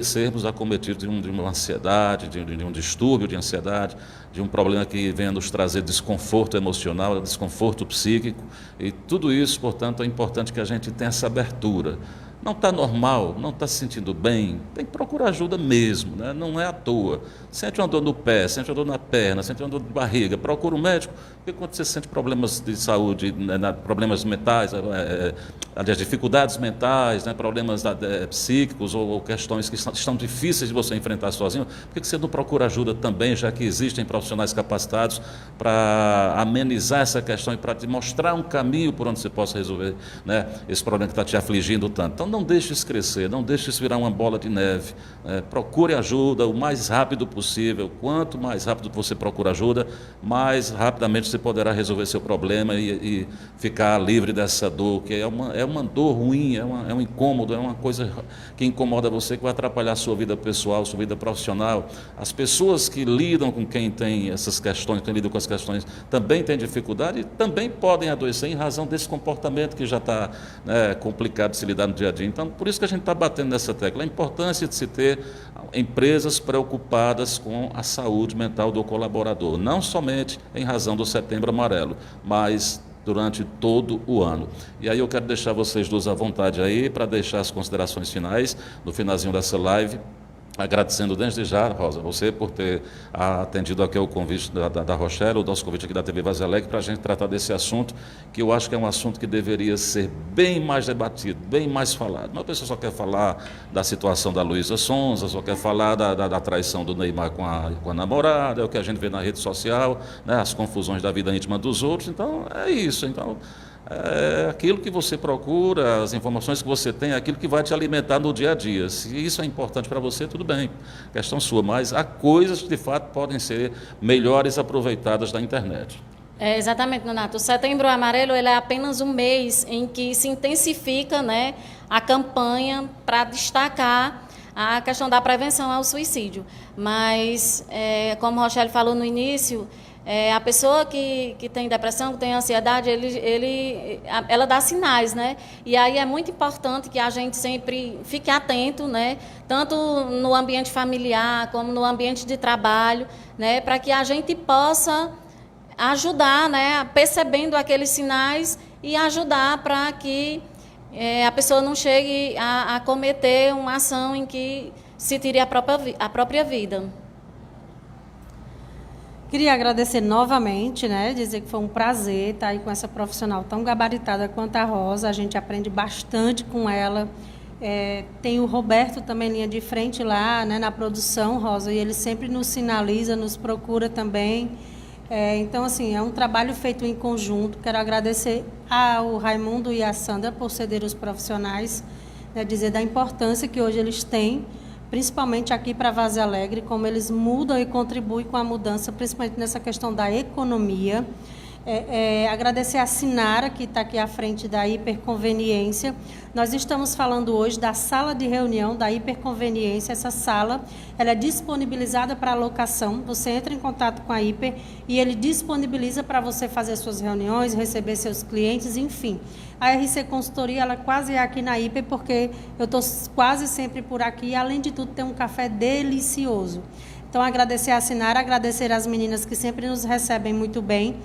sermos acometidos de uma ansiedade, de um distúrbio de ansiedade, de um problema que venha nos trazer desconforto emocional, desconforto psíquico, e tudo isso, portanto, é importante que a gente tenha essa abertura. Não está normal, não está se sentindo bem, tem que procurar ajuda mesmo, né? Não é à toa. Sente uma dor no pé, sente uma dor na perna, sente uma dor de barriga, procura um médico, porque quando você sente problemas de saúde, né, problemas mentais, aliás, dificuldades mentais, né, problemas psíquicos ou questões que estão difíceis de você enfrentar sozinho, por que você não procura ajuda também, já que existem profissionais capacitados para amenizar essa questão e para te mostrar um caminho por onde você possa resolver, né, esse problema que está te afligindo tanto. Então, não deixe isso crescer, não deixe isso virar uma bola de neve. Procure ajuda o mais rápido possível. Quanto mais rápido você procura ajuda, mais rapidamente você poderá resolver seu problema e ficar livre dessa dor, que é uma dor ruim, é um incômodo, é uma coisa que incomoda você, que vai atrapalhar a sua vida pessoal, sua vida profissional. As pessoas que lidam com quem tem essas questões, quem lida com as questões, também têm dificuldade e também podem adoecer em razão desse comportamento que já está, né, complicado de se lidar no dia a dia. Então, por isso que a gente está batendo nessa tecla, a importância de se ter empresas preocupadas com a saúde mental do colaborador, não somente em razão do Setembro Amarelo, mas durante todo o ano. E aí eu quero deixar vocês dois à vontade aí para deixar as considerações finais no finalzinho dessa live, agradecendo desde já, Rosa, você por ter atendido aqui o convite da Rochelle, o nosso convite aqui da TV Vazia Alegre, para a gente tratar desse assunto, que eu acho que é um assunto que deveria ser bem mais debatido, bem mais falado. Uma pessoa só quer falar da situação da Luísa Sonza, só quer falar da traição do Neymar com a namorada, é o que a gente vê na rede social, né, as confusões da vida íntima dos outros. Então, é isso. Então, é aquilo que você procura, as informações que você tem, é aquilo que vai te alimentar no dia a dia. Se isso é importante para você, tudo bem, questão sua, mas há coisas que de fato podem ser melhores aproveitadas da internet. Exatamente, Nonato. O Setembro Amarelo ele é apenas um mês em que se intensifica, né, a campanha para destacar a questão da prevenção ao suicídio. Mas, como a Rochelle falou no início, a pessoa que tem depressão, que tem ansiedade, ela dá sinais, né? E aí é muito importante que a gente sempre fique atento, né? Tanto no ambiente familiar como no ambiente de trabalho, né? Para que a gente possa ajudar, né? Percebendo aqueles sinais e ajudar para que a pessoa não chegue a cometer uma ação em que se tire a própria vida. Queria agradecer novamente, né, dizer que foi um prazer estar aí com essa profissional tão gabaritada quanto a Rosa, a gente aprende bastante com ela. Tem o Roberto também linha de frente lá, né, na produção, Rosa, e ele sempre nos sinaliza, nos procura também. Então, assim, é um trabalho feito em conjunto. Quero agradecer ao Raimundo e à Sandra por ceder os profissionais, né, dizer da importância que hoje eles têm, principalmente aqui para Várzea Alegre, como eles mudam e contribuem com a mudança, principalmente nessa questão da economia. Agradecer a Sinara, que está aqui à frente da hiperconveniência. Nós estamos falando hoje da sala de reunião da hiperconveniência. Essa sala ela é disponibilizada para alocação. Você entra em contato com a hiper e ele disponibiliza para você fazer suas reuniões, receber seus clientes, enfim. A RC Consultoria ela quase é aqui na hiper, porque eu estou quase sempre por aqui e, além de tudo, tem um café delicioso. Então, agradecer a Sinara, agradecer às meninas que sempre nos recebem muito bem.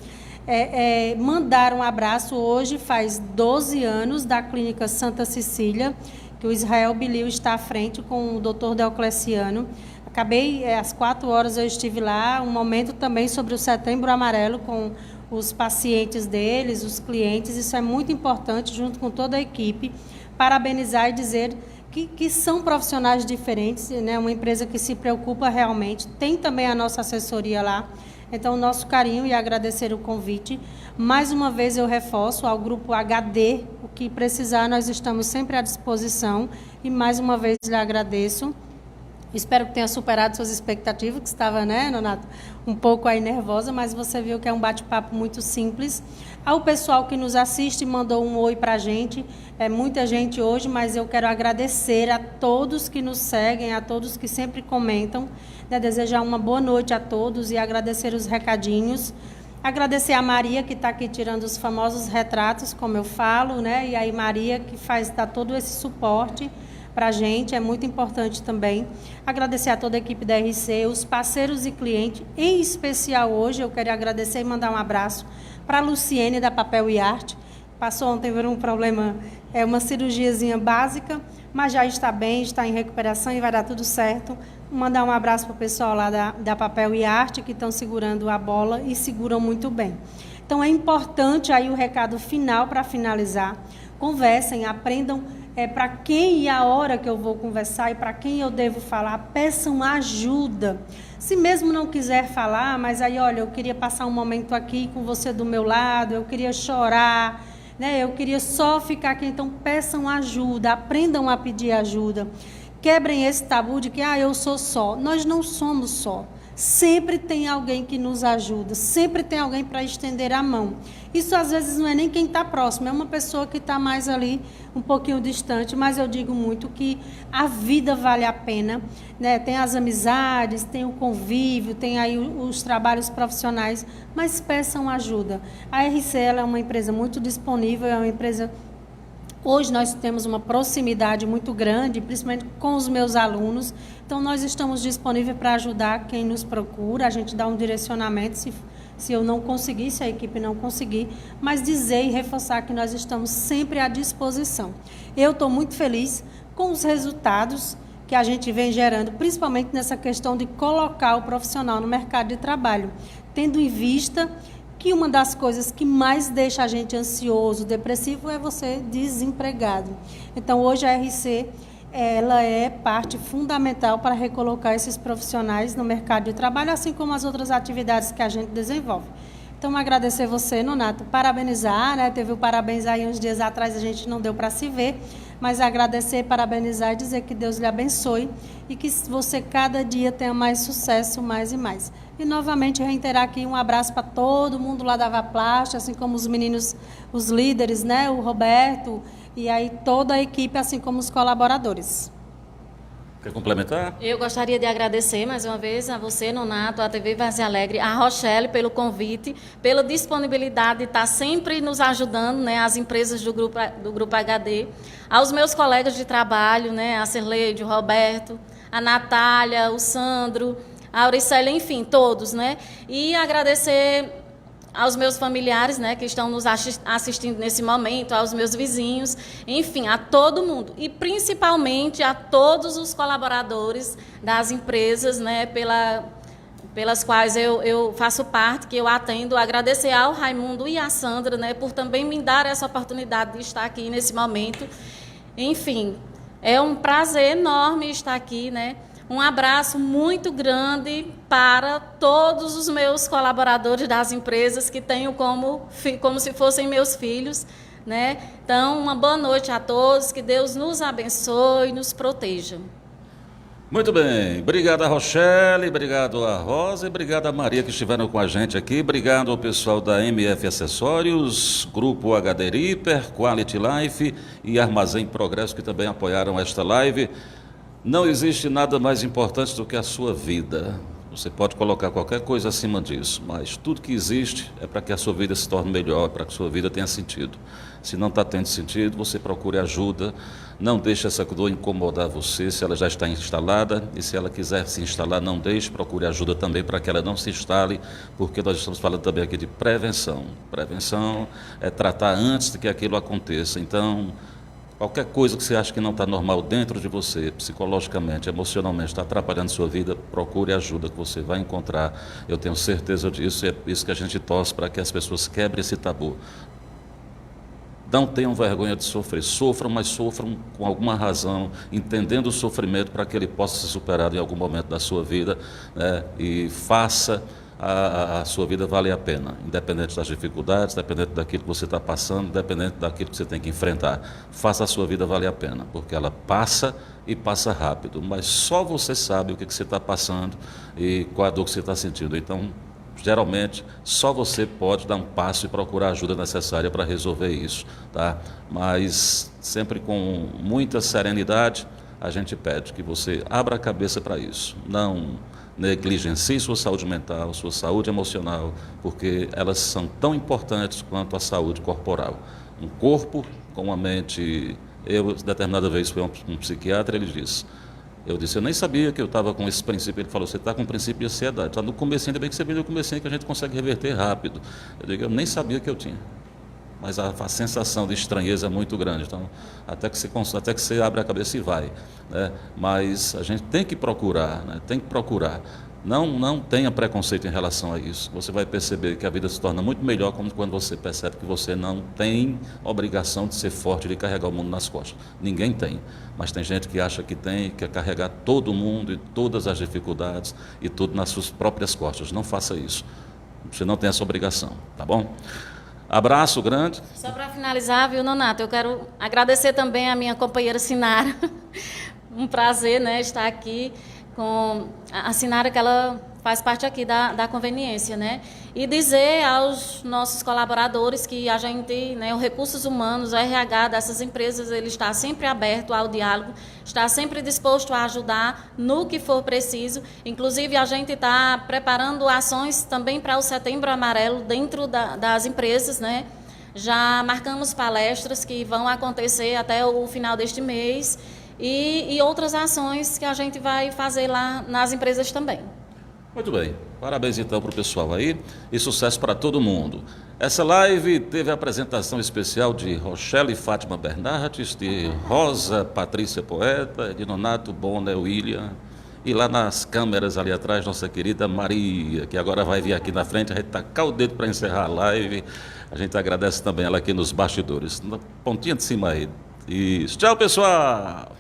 Mandar um abraço. Hoje faz 12 anos da Clínica Santa Cecília, que o Israel Bilil está à frente com o Dr. Deocleciano. Acabei, às 4 horas eu estive lá, um momento também sobre o Setembro Amarelo com os pacientes deles, os clientes. Isso é muito importante, junto com toda a equipe. Parabenizar e dizer que são profissionais diferentes, né? Uma empresa que se preocupa realmente. Tem também a nossa assessoria lá. Então, o nosso carinho e agradecer o convite. Mais uma vez, eu reforço ao Grupo HD, o que precisar, nós estamos sempre à disposição. E, mais uma vez, lhe agradeço. Espero que tenha superado suas expectativas, que estava, né, Nonato, um pouco aí nervosa, mas você viu que é um bate-papo muito simples. Ao pessoal que nos assiste, mandou um oi para a gente. É muita gente hoje, mas eu quero agradecer a todos que nos seguem, a todos que sempre comentam, né, desejar uma boa noite a todos e agradecer os recadinhos. Agradecer a Maria, que está aqui tirando os famosos retratos, como eu falo, né? E aí Maria, que dá todo esse suporte para a gente, é muito importante também. Agradecer a toda a equipe da RC, os parceiros e clientes, em especial hoje, eu quero agradecer e mandar um abraço para a Luciene, da Papel e Arte. Passou ontem por um problema, uma cirurgiazinha básica, mas já está bem, está em recuperação e vai dar tudo certo. Mandar um abraço para o pessoal lá da Papel e Arte, que estão segurando a bola e seguram muito bem. Então, é importante aí o recado final para finalizar. Conversem, aprendam para quem e a hora que eu vou conversar e para quem eu devo falar. Peçam ajuda. Se mesmo não quiser falar, mas aí, olha, eu queria passar um momento aqui com você do meu lado, eu queria chorar, né? Eu queria só ficar aqui. Então, peçam ajuda, aprendam a pedir ajuda. Quebrem esse tabu de que, eu sou só. Nós não somos só. Sempre tem alguém que nos ajuda, sempre tem alguém para estender a mão. Isso às vezes não é nem quem está próximo, é uma pessoa que está mais ali, um pouquinho distante, mas eu digo muito que a vida vale a pena, né? Tem as amizades, tem o convívio, tem aí os trabalhos profissionais, mas peçam ajuda. A RC ela é uma empresa muito disponível, é uma empresa... Hoje nós temos uma proximidade muito grande, principalmente com os meus alunos. Então, nós estamos disponíveis para ajudar quem nos procura. A gente dá um direcionamento se eu não conseguir, se a equipe não conseguir. Mas dizer e reforçar que nós estamos sempre à disposição. Eu estou muito feliz com os resultados que a gente vem gerando, principalmente nessa questão de colocar o profissional no mercado de trabalho, tendo em vista que uma das coisas que mais deixa a gente ansioso, depressivo, é você desempregado. Então, hoje a RC ela é parte fundamental para recolocar esses profissionais no mercado de trabalho, assim como as outras atividades que a gente desenvolve. Então, agradecer você, Nonato, parabenizar, né? Teve o parabéns aí uns dias atrás, a gente não deu para se ver, mas agradecer, parabenizar e dizer que Deus lhe abençoe e que você cada dia tenha mais sucesso, mais e mais. E, novamente, reiterar aqui um abraço para todo mundo lá da Avaplast, assim como os meninos, os líderes, né? O Roberto e aí toda a equipe, assim como os colaboradores. Quer complementar? Eu gostaria de agradecer mais uma vez a você, Nonato, a TV Várzea Alegre, a Rochelle pelo convite, pela disponibilidade de estar sempre nos ajudando, né, as empresas do Grupo HD, aos meus colegas de trabalho, né, a Serleide, o Roberto, a Natália, o Sandro, a Auricélia, enfim, todos, né? E agradecer aos meus familiares, né, que estão nos assistindo nesse momento, aos meus vizinhos, enfim, a todo mundo. E principalmente a todos os colaboradores das empresas, né, pelas quais eu faço parte, que eu atendo. Agradecer ao Raimundo e à Sandra, né, por também me dar essa oportunidade de estar aqui nesse momento. Enfim, é um prazer enorme estar aqui, né, Um abraço muito grande para todos os meus colaboradores das empresas que tenho como se fossem meus filhos, né? Então, uma boa noite a todos, que Deus nos abençoe e nos proteja. Muito bem, obrigado a Rochelle, obrigado a Rosa e obrigado a Maria que estiveram com a gente aqui, obrigado ao pessoal da MF Acessórios, Grupo HD Hiper, Quality Life e Armazém Progresso que também apoiaram esta live. Não existe nada mais importante do que a sua vida. Você pode colocar qualquer coisa acima disso, mas tudo que existe é para que a sua vida se torne melhor, para que a sua vida tenha sentido. Se não está tendo sentido, você procure ajuda, não deixe essa dor incomodar você, se ela já está instalada, e se ela quiser se instalar, não deixe, procure ajuda também para que ela não se instale, porque nós estamos falando também aqui de prevenção. Prevenção é tratar antes de que aquilo aconteça. Então, qualquer coisa que você acha que não está normal dentro de você, psicologicamente, emocionalmente, está atrapalhando sua vida, procure ajuda que você vai encontrar. Eu tenho certeza disso e é isso que a gente torce para que as pessoas quebrem esse tabu. Não tenham vergonha de sofrer, sofram, mas sofram com alguma razão, entendendo o sofrimento para que ele possa ser superado em algum momento da sua vida, né? E faça a sua vida valer a pena, independente das dificuldades, independente daquilo que você está passando, independente daquilo que você tem que enfrentar. Faça a sua vida valer a pena, porque ela passa e passa rápido, mas só você sabe o que você está passando e qual a dor que você está sentindo. Então, geralmente, só você pode dar um passo e procurar a ajuda necessária para resolver isso, tá? Mas sempre com muita serenidade, a gente pede que você abra a cabeça para isso. Não negligencie sua saúde mental, sua saúde emocional, porque elas são tão importantes quanto a saúde corporal. Um corpo com uma mente... Eu, determinada vez, fui um psiquiatra, ele disse... Eu disse, eu nem sabia que eu estava com esse princípio. Ele falou, você está com um princípio de ansiedade. Está no comecinho, ainda bem que você viu no comecinho que a gente consegue reverter rápido. Eu digo, eu nem sabia que eu tinha. Mas a sensação de estranheza é muito grande. Então, até que você abre a cabeça e vai, né? Mas a gente tem que procurar, né? Tem que procurar. Não tenha preconceito em relação a isso. Você vai perceber que a vida se torna muito melhor quando você percebe que você não tem obrigação de ser forte, de carregar o mundo nas costas. Ninguém tem. Mas tem gente que acha que tem, quer carregar todo mundo e todas as dificuldades e tudo nas suas próprias costas. Não faça isso. Você não tem essa obrigação, tá bom? Abraço grande. Só para finalizar, viu, Nonato, eu quero agradecer também a minha companheira Sinara. Um prazer, né, estar aqui com a Sinara, que ela faz parte aqui da conveniência, né? E dizer aos nossos colaboradores que a gente, né, os recursos humanos, o RH dessas empresas, ele está sempre aberto ao diálogo, está sempre disposto a ajudar no que for preciso. Inclusive, a gente está preparando ações também para o Setembro Amarelo dentro das empresas, né? Já marcamos palestras que vão acontecer até o final deste mês e outras ações que a gente vai fazer lá nas empresas também. Muito bem, parabéns então para o pessoal aí e sucesso para todo mundo. Essa live teve a apresentação especial de Rochelle Fátima Bernardes, de Rosa Patrícia Poeta, de Nonato Bonner William e lá nas câmeras ali atrás nossa querida Maria, que agora vai vir aqui na frente, a gente tacar o dedo para encerrar a live. A gente agradece também ela aqui nos bastidores, na pontinha de cima aí. Isso, tchau pessoal!